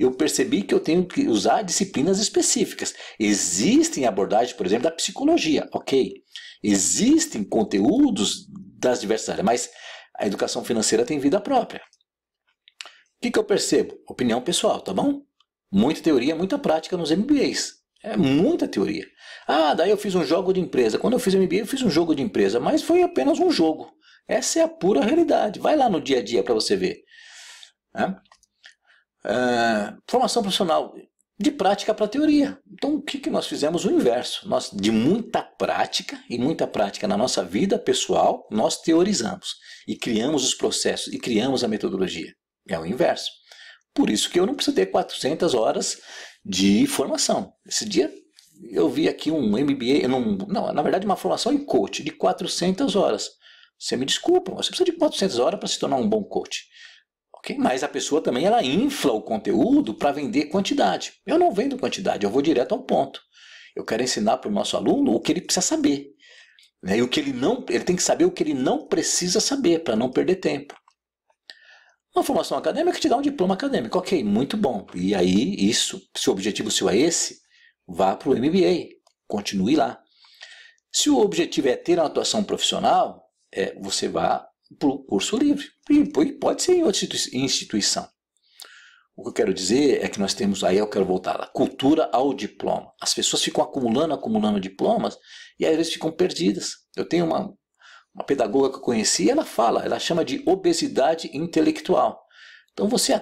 Eu percebi que eu tenho que usar disciplinas específicas. Existem abordagens, por exemplo, da psicologia, ok? Existem conteúdos das diversas áreas, mas a educação financeira tem vida própria. O que eu percebo? Opinião pessoal, tá bom? Muita teoria, muita prática nos MBAs. É muita teoria. Daí eu fiz um jogo de empresa. Quando eu fiz MBA, eu fiz um jogo de empresa, mas foi apenas um jogo. Essa é a pura realidade. Vai lá no dia a dia para você ver. Né? Formação profissional, de prática para teoria. Então, o que nós fizemos? O inverso. Nós, de muita prática, e muita prática na nossa vida pessoal, nós teorizamos. E criamos os processos, e criamos a metodologia. É o inverso. Por isso que eu não preciso ter 400 horas de formação. Esse dia eu vi aqui um MBA, não, na verdade uma formação em coach de 400 horas. Você me desculpa, mas você precisa de 400 horas para se tornar um bom coach. Okay? Mas a pessoa também ela infla o conteúdo para vender quantidade. Eu não vendo quantidade, eu vou direto ao ponto. Eu quero ensinar para o nosso aluno o que ele precisa saber. Né? E o que ele tem que saber o que ele não precisa saber para não perder tempo. Uma formação acadêmica te dá um diploma acadêmico. Ok, muito bom. E aí, isso, se o objetivo seu é esse, vá para o MBA. Continue lá. Se o objetivo é ter uma atuação profissional, você vá para o curso livre. E pode ser em outra instituição. O que eu quero dizer é que nós temos, aí eu quero voltar lá, cultura ao diploma. As pessoas ficam acumulando diplomas e às vezes ficam perdidas. Eu tenho uma pedagoga que eu conheci, ela chama de obesidade intelectual. Então você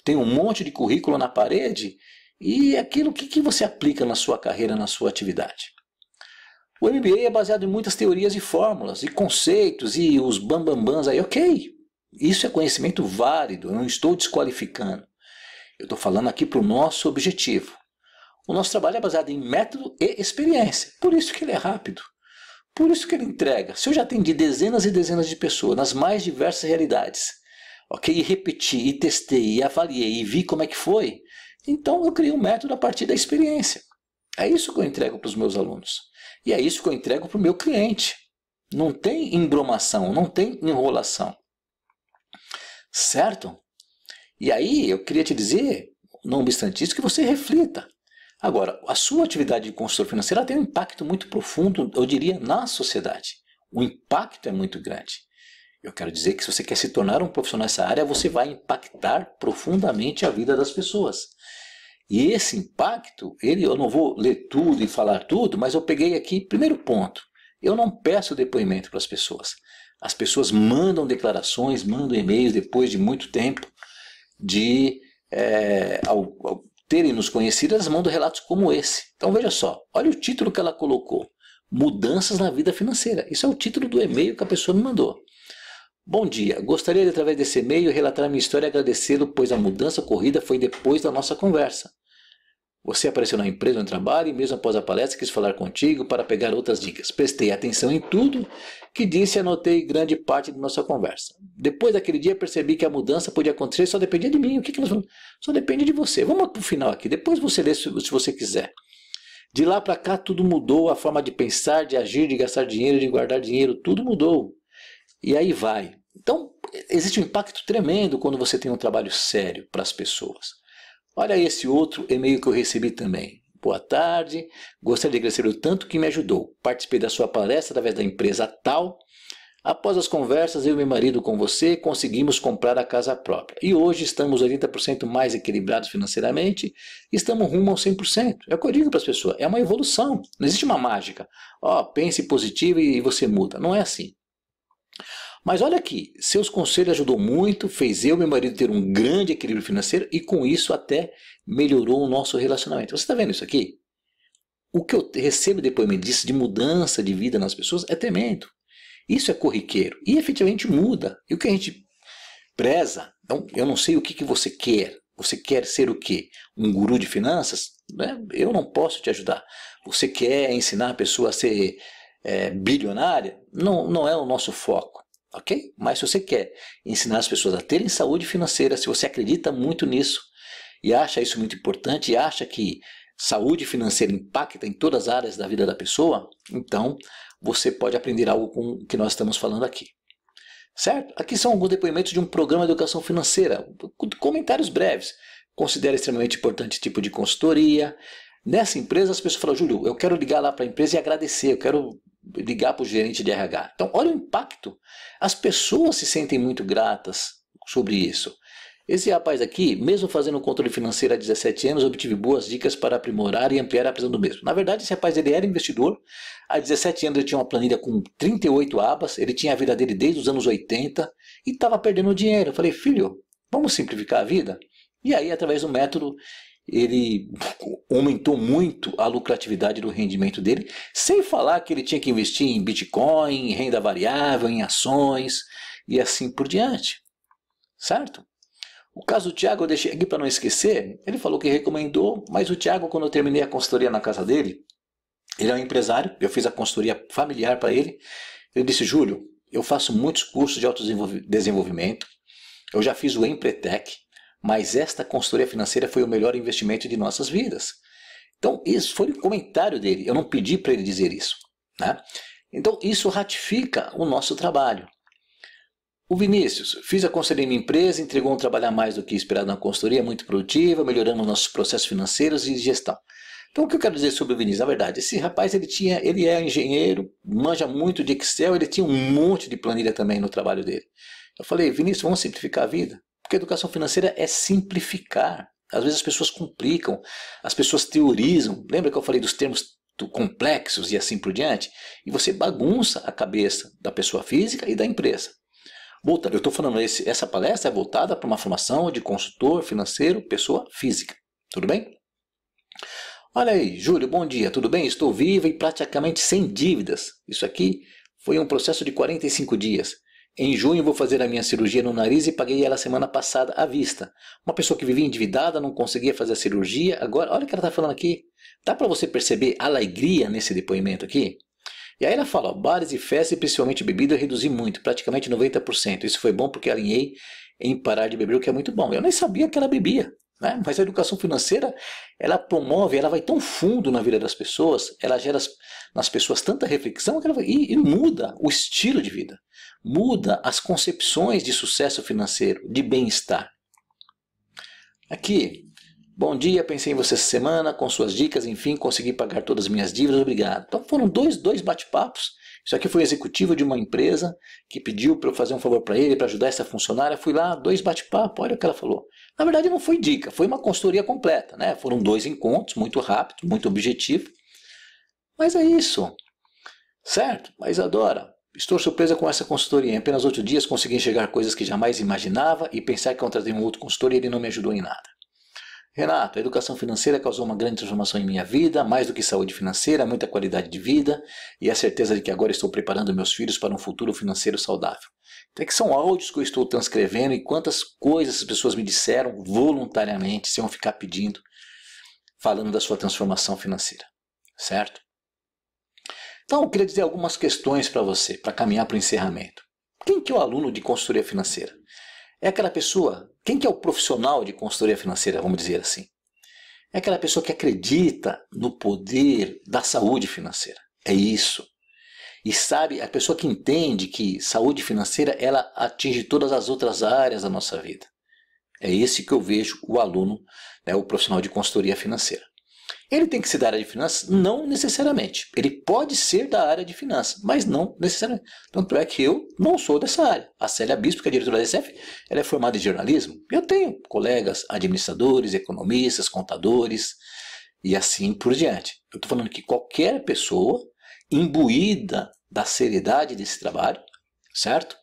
tem um monte de currículo na parede e aquilo que você aplica na sua carreira, na sua atividade. O MBA é baseado em muitas teorias e fórmulas, e conceitos, e os bambambãs aí, ok. Isso é conhecimento válido, eu não estou desqualificando. Eu estou falando aqui para o nosso objetivo. O nosso trabalho é baseado em método e experiência, por isso que ele é rápido. Por isso que ele entrega. Se eu já atendi dezenas e dezenas de pessoas nas mais diversas realidades, ok? E repeti, e testei, e avaliei, e vi como é que foi, então eu criei um método a partir da experiência. É isso que eu entrego para os meus alunos. E é isso que eu entrego para o meu cliente. Não tem embromação, não tem enrolação. Certo? E aí eu queria te dizer, não obstante isso, que você reflita. Agora, a sua atividade de consultor financeiro tem um impacto muito profundo, eu diria, na sociedade. O impacto é muito grande. Eu quero dizer que se você quer se tornar um profissional nessa área, você vai impactar profundamente a vida das pessoas. E esse impacto, eu não vou ler tudo e falar tudo, mas eu peguei aqui, primeiro ponto, eu não peço depoimento para as pessoas. As pessoas mandam declarações, mandam e-mails depois de muito tempo de ao terem nos conhecido, elas mandam relatos como esse. Então veja só, olha o título que ela colocou. Mudanças na vida financeira. Isso é o título do e-mail que a pessoa me mandou. Bom dia, gostaria de através desse e-mail relatar a minha história e agradecê-lo, pois a mudança ocorrida foi depois da nossa conversa. Você apareceu na empresa, no trabalho, e mesmo após a palestra quis falar contigo para pegar outras dicas. Prestei atenção em tudo que disse e anotei grande parte da nossa conversa. Depois daquele dia percebi que a mudança podia acontecer e só dependia de mim. O que nós falamos? Só depende de você. Vamos para o final aqui, depois você lê se você quiser. De lá para cá tudo mudou, a forma de pensar, de agir, de gastar dinheiro, de guardar dinheiro, tudo mudou. E aí vai. Então, existe um impacto tremendo quando você tem um trabalho sério para as pessoas. Olha esse outro e-mail que eu recebi também. Boa tarde, gostaria de agradecer o tanto que me ajudou. Participei da sua palestra através da empresa tal. Após as conversas, eu e meu marido com você conseguimos comprar a casa própria. E hoje estamos 80% mais equilibrados financeiramente e estamos rumo ao 100%. É o que eu digo para as pessoas, é uma evolução. Não existe uma mágica. Pense positivo e você muda. Não é assim. Mas olha aqui, seus conselhos ajudou muito, fez eu e meu marido ter um grande equilíbrio financeiro e com isso até melhorou o nosso relacionamento. Você está vendo isso aqui? O que eu recebo depoimento disso, de mudança de vida nas pessoas, é tremendo. Isso é corriqueiro e efetivamente muda. E o que a gente preza, então, eu não sei o que você quer. Você quer ser o quê? Um guru de finanças? Eu não posso te ajudar. Você quer ensinar a pessoa a ser bilionária? Não é o nosso foco. Ok? Mas se você quer ensinar as pessoas a terem saúde financeira, se você acredita muito nisso e acha isso muito importante e acha que saúde financeira impacta em todas as áreas da vida da pessoa, então você pode aprender algo com o que nós estamos falando aqui. Certo? Aqui são alguns depoimentos de um programa de educação financeira, comentários breves. Considero extremamente importante esse tipo de consultoria. Nessa empresa as pessoas falam, Júlio, eu quero ligar lá para a empresa e agradecer, eu quero ligar para o gerente de RH. Então, olha o impacto. As pessoas se sentem muito gratas sobre isso. Esse rapaz aqui, mesmo fazendo controle financeiro há 17 anos, obtive boas dicas para aprimorar e ampliar a visão do mesmo. Na verdade, esse rapaz ele era investidor. Há 17 anos ele tinha uma planilha com 38 abas, ele tinha a vida dele desde os anos 80 e estava perdendo dinheiro. Eu falei, filho, vamos simplificar a vida? E aí, através do método, ele aumentou muito a lucratividade do rendimento dele, sem falar que ele tinha que investir em Bitcoin, em renda variável, em ações e assim por diante. Certo? O caso do Thiago eu deixei aqui para não esquecer. Ele falou que recomendou, mas o Thiago, quando eu terminei a consultoria na casa dele, ele é um empresário, eu fiz a consultoria familiar para ele. Ele disse, Júlio, eu faço muitos cursos de autodesenvolvimento, eu já fiz o Empretec, mas esta consultoria financeira foi o melhor investimento de nossas vidas. Então, isso foi o comentário dele, eu não pedi para ele dizer isso, né? Então, isso ratifica o nosso trabalho. O Vinícius, fiz a consultoria em minha empresa, entregou um trabalho a mais do que esperado na consultoria, muito produtiva, melhoramos nossos processos financeiros e de gestão. Então o que eu quero dizer sobre o Vinícius? Na verdade, esse rapaz ele é engenheiro, manja muito de Excel, ele tinha um monte de planilha também no trabalho dele. Eu falei, Vinícius, vamos simplificar a vida? Porque a educação financeira é simplificar. Às vezes as pessoas complicam, as pessoas teorizam. Lembra que eu falei dos termos complexos e assim por diante? E você bagunça a cabeça da pessoa física e da empresa. Voltando, eu estou falando, essa palestra é voltada para uma formação de consultor financeiro, pessoa física. Tudo bem? Olha aí, Júlio, bom dia, tudo bem? Estou viva e praticamente sem dívidas. Isso aqui foi um processo de 45 dias. Em junho vou fazer a minha cirurgia no nariz e paguei ela semana passada à vista. Uma pessoa que vivia endividada, não conseguia fazer a cirurgia, agora, olha o que ela está falando aqui. Dá para você perceber a alegria nesse depoimento aqui? E aí ela fala, ó, bares e festas e principalmente bebida eu reduzi muito, praticamente 90%. Isso foi bom porque alinhei em parar de beber, o que é muito bom. Eu nem sabia que ela bebia, né? Mas a educação financeira, ela promove, ela vai tão fundo na vida das pessoas, ela gera nas pessoas tanta reflexão que ela vai, e muda o estilo de vida, muda as concepções de sucesso financeiro, de bem-estar. Aqui, bom dia, pensei em você essa semana, com suas dicas, enfim, consegui pagar todas as minhas dívidas, obrigado. Então foram dois bate-papos. Isso aqui foi executivo de uma empresa que pediu para eu fazer um favor para ele, para ajudar essa funcionária. Fui lá, 2 bate-papos, olha o que ela falou. Na verdade não foi dica, foi uma consultoria completa, né? Foram 2 encontros, muito rápido, muito objetivo. Mas é isso, certo? Mas Adora, estou surpresa com essa consultoria. Em apenas 8 dias consegui enxergar coisas que jamais imaginava e pensar que contratei um outro consultor e ele não me ajudou em nada. Renato, a educação financeira causou uma grande transformação em minha vida, mais do que saúde financeira, muita qualidade de vida e a certeza de que agora estou preparando meus filhos para um futuro financeiro saudável. Então é que são áudios que eu estou transcrevendo e quantas coisas as pessoas me disseram voluntariamente, sem eu ficar pedindo, falando da sua transformação financeira, certo? Então eu queria dizer algumas questões para você, para caminhar para o encerramento. Quem que é o aluno de consultoria financeira? É aquela pessoa, quem que é o profissional de consultoria financeira, vamos dizer assim? É aquela pessoa que acredita no poder da saúde financeira. É isso. E sabe, a pessoa que entende que saúde financeira, ela atinge todas as outras áreas da nossa vida. É esse que eu vejo o aluno, né, o profissional de consultoria financeira. Ele tem que ser da área de finanças? Não necessariamente. Ele pode ser da área de finanças, mas não necessariamente. Tanto é que eu não sou dessa área. A Célia Bispo, que é diretora da ESEF, ela é formada em jornalismo. Eu tenho colegas administradores, economistas, contadores e assim por diante. Eu estou falando que qualquer pessoa imbuída da seriedade desse trabalho, certo?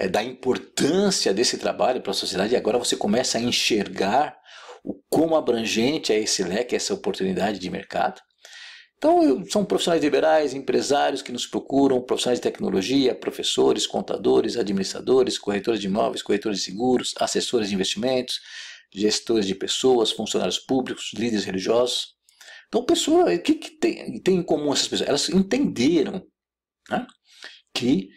Da importância desse trabalho para a sociedade, e agora você começa a enxergar o quão abrangente é esse leque, essa oportunidade de mercado. Então, são profissionais liberais, empresários que nos procuram, profissionais de tecnologia, professores, contadores, administradores, corretores de imóveis, corretores de seguros, assessores de investimentos, gestores de pessoas, funcionários públicos, líderes religiosos. Então, pessoas, o que tem em comum essas pessoas? Elas entenderam, né, que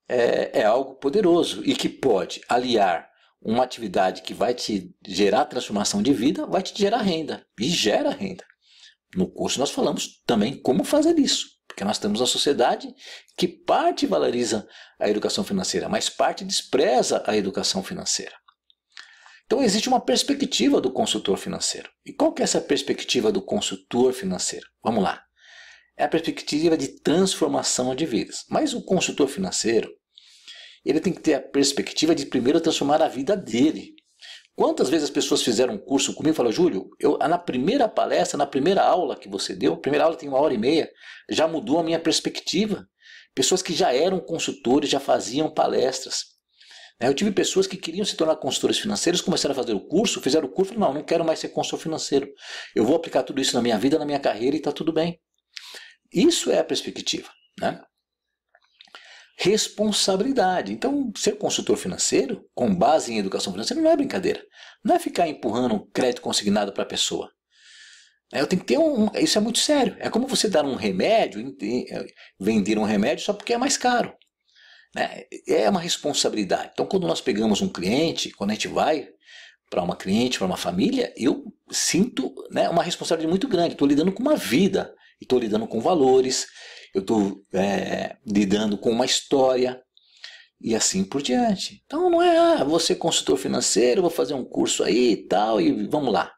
é algo poderoso e que pode aliar uma atividade que vai te gerar transformação de vida, vai te gerar renda. E gera renda. No curso nós falamos também como fazer isso. Porque nós temos uma sociedade que parte valoriza a educação financeira, mas parte despreza a educação financeira. Então existe uma perspectiva do consultor financeiro. E qual que é essa perspectiva do consultor financeiro? Vamos lá. É a perspectiva de transformação de vidas. Mas o consultor financeiro, ele tem que ter a perspectiva de primeiro transformar a vida dele. Quantas vezes as pessoas fizeram um curso comigo e falaram, Júlio, na primeira palestra, na primeira aula que você deu, a primeira aula tem 1h30, já mudou a minha perspectiva. Pessoas que já eram consultores, já faziam palestras. Eu tive pessoas que queriam se tornar consultores financeiros, começaram a fazer o curso, fizeram o curso e falaram, não quero mais ser consultor financeiro. Eu vou aplicar tudo isso na minha vida, na minha carreira e está tudo bem. Isso é a perspectiva, né? Responsabilidade. Então, ser consultor financeiro, com base em educação financeira, não é brincadeira. Não é ficar empurrando crédito consignado para a pessoa. Eu tenho que ter isso é muito sério. É como você dar um remédio, vender um remédio só porque é mais caro. É uma responsabilidade. Então, quando nós pegamos um cliente, quando a gente vai para uma cliente, para uma família, eu sinto, uma responsabilidade muito grande. Estou lidando com uma vida, estou lidando com valores, eu estou lidando com uma história e assim por diante. Então, não é, vou ser consultor financeiro, vou fazer um curso aí e tal, e vamos lá.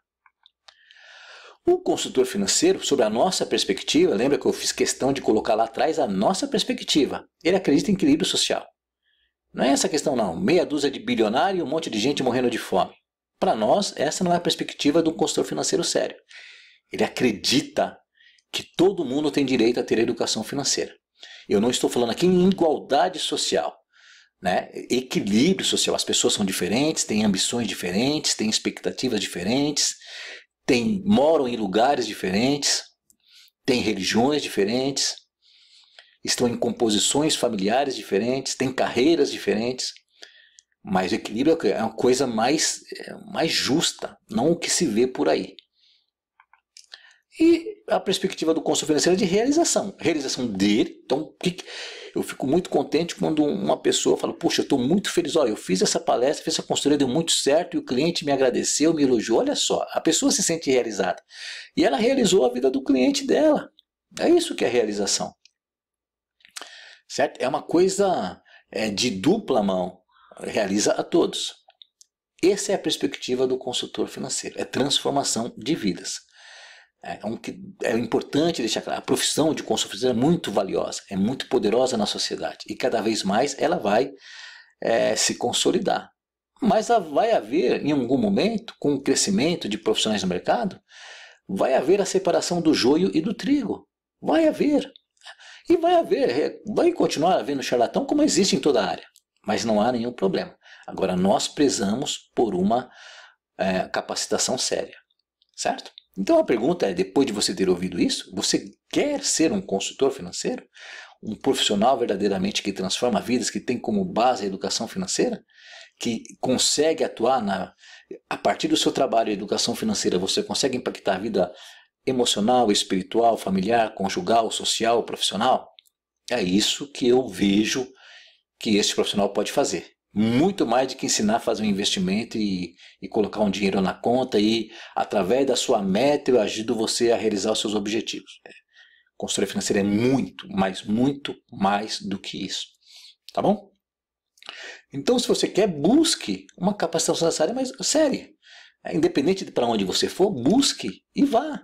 O consultor financeiro, sobre a nossa perspectiva, lembra que eu fiz questão de colocar lá atrás a nossa perspectiva. Ele acredita em equilíbrio social. Não é essa questão não, meia dúzia de bilionário e um monte de gente morrendo de fome. Para nós, essa não é a perspectiva do consultor financeiro sério. Ele acredita que todo mundo tem direito a ter educação financeira. Eu não estou falando aqui em igualdade social. Equilíbrio social. As pessoas são diferentes, têm ambições diferentes, têm expectativas diferentes, moram em lugares diferentes, têm religiões diferentes, estão em composições familiares diferentes, têm carreiras diferentes. Mas o equilíbrio é uma coisa mais justa, não o que se vê por aí. E a perspectiva do consultor financeiro é de realização. Realização dele. Então, eu fico muito contente quando uma pessoa fala, puxa, eu estou muito feliz, eu fiz essa palestra, fiz essa consultoria, deu muito certo, e o cliente me agradeceu, me elogiou. Olha só, a pessoa se sente realizada. E ela realizou a vida do cliente dela. É isso que é realização. Certo? É uma coisa de dupla mão. Realiza a todos. Essa é a perspectiva do consultor financeiro. É transformação de vidas. É importante deixar claro, a profissão de consultor financeiro é muito valiosa, é muito poderosa na sociedade e cada vez mais ela vai se consolidar. Mas vai haver, em algum momento, com o crescimento de profissionais no mercado, vai haver a separação do joio e do trigo. Vai haver. E vai continuar havendo charlatão como existe em toda a área. Mas não há nenhum problema. Agora, nós prezamos por uma capacitação séria. Certo? Então a pergunta é, depois de você ter ouvido isso, você quer ser um consultor financeiro? Um profissional verdadeiramente que transforma vidas, que tem como base a educação financeira? Que consegue atuar a partir do seu trabalho em educação financeira, você consegue impactar a vida emocional, espiritual, familiar, conjugal, social, profissional? É isso que eu vejo que esse profissional pode fazer. Muito mais do que ensinar a fazer um investimento e colocar um dinheiro na conta e, através da sua meta, eu ajudo você a realizar os seus objetivos. Consultoria financeira é muito mais do que isso. Tá bom? Então, se você quer, busque uma capacitação nessa área, mas séria. Independente de para onde você for, busque e vá.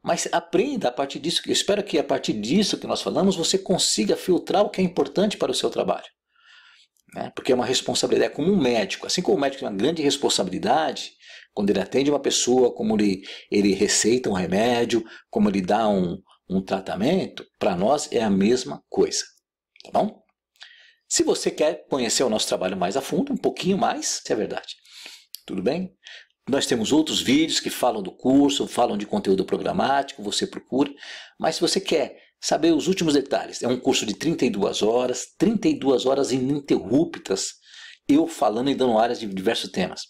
Mas aprenda a partir disso. Eu espero que a partir disso que nós falamos, você consiga filtrar o que é importante para o seu trabalho. Porque é uma responsabilidade, é como um médico. Assim como o médico tem uma grande responsabilidade, quando ele atende uma pessoa, como ele receita um remédio, como ele dá um tratamento, para nós é a mesma coisa. Tá bom? Se você quer conhecer o nosso trabalho mais a fundo, um pouquinho mais, se é verdade. Tudo bem? Nós temos outros vídeos que falam do curso, falam de conteúdo programático, você procura. Mas se você quer saber os últimos detalhes, é um curso de 32 horas ininterruptas, eu falando e dando áreas de diversos temas.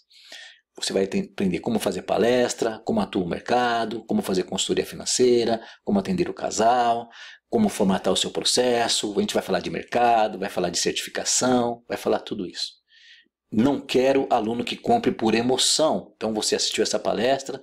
Você vai aprender como fazer palestra, como atua o mercado, como fazer consultoria financeira, como atender o casal, como formatar o seu processo. A gente vai falar de mercado, vai falar de certificação, vai falar tudo isso. Não quero aluno que compre por emoção. Então você assistiu essa palestra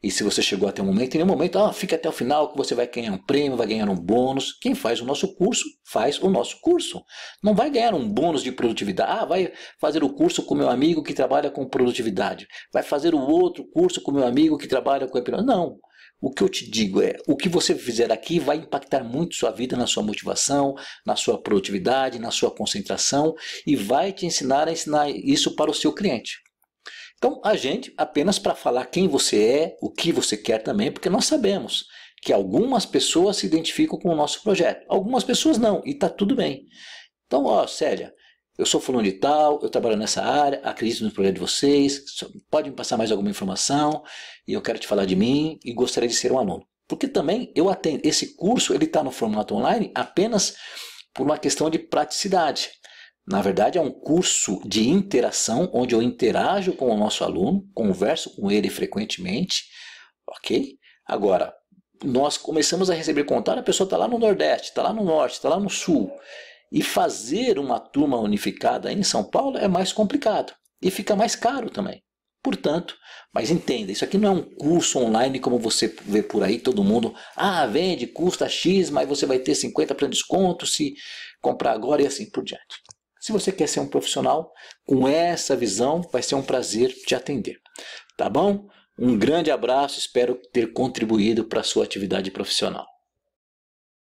e se você chegou até o momento, em nenhum momento, fica até o final que você vai ganhar um prêmio, vai ganhar um bônus. Quem faz o nosso curso, faz o nosso curso. Não vai ganhar um bônus de produtividade. Vai fazer o curso com meu amigo que trabalha com produtividade. Vai fazer o outro curso com meu amigo que trabalha com... Não. O que eu te digo é, o que você fizer aqui vai impactar muito sua vida, na sua motivação, na sua produtividade, na sua concentração e vai te ensinar a ensinar isso para o seu cliente. Então, a gente, apenas para falar quem você é, o que você quer também, porque nós sabemos que algumas pessoas se identificam com o nosso projeto, algumas pessoas não, e está tudo bem. Então, ó, Célia, eu sou fulano de tal, eu trabalho nessa área, acredito no projeto de vocês, pode me passar mais alguma informação, e eu quero te falar de mim e gostaria de ser um aluno. Porque também eu atendo, esse curso ele está no formato online apenas por uma questão de praticidade. Na verdade, é um curso de interação, onde eu interajo com o nosso aluno, converso com ele frequentemente, ok? Agora, nós começamos a receber contato, a pessoa está lá no Nordeste, está lá no Norte, está lá no Sul, e fazer uma turma unificada em São Paulo é mais complicado, e fica mais caro também. Portanto, mas entenda, isso aqui não é um curso online como você vê por aí, todo mundo, vende, custa X, mas você vai ter 50% de desconto se comprar agora e assim por diante. Se você quer ser um profissional com essa visão, vai ser um prazer te atender. Tá bom? Um grande abraço, espero ter contribuído para a sua atividade profissional.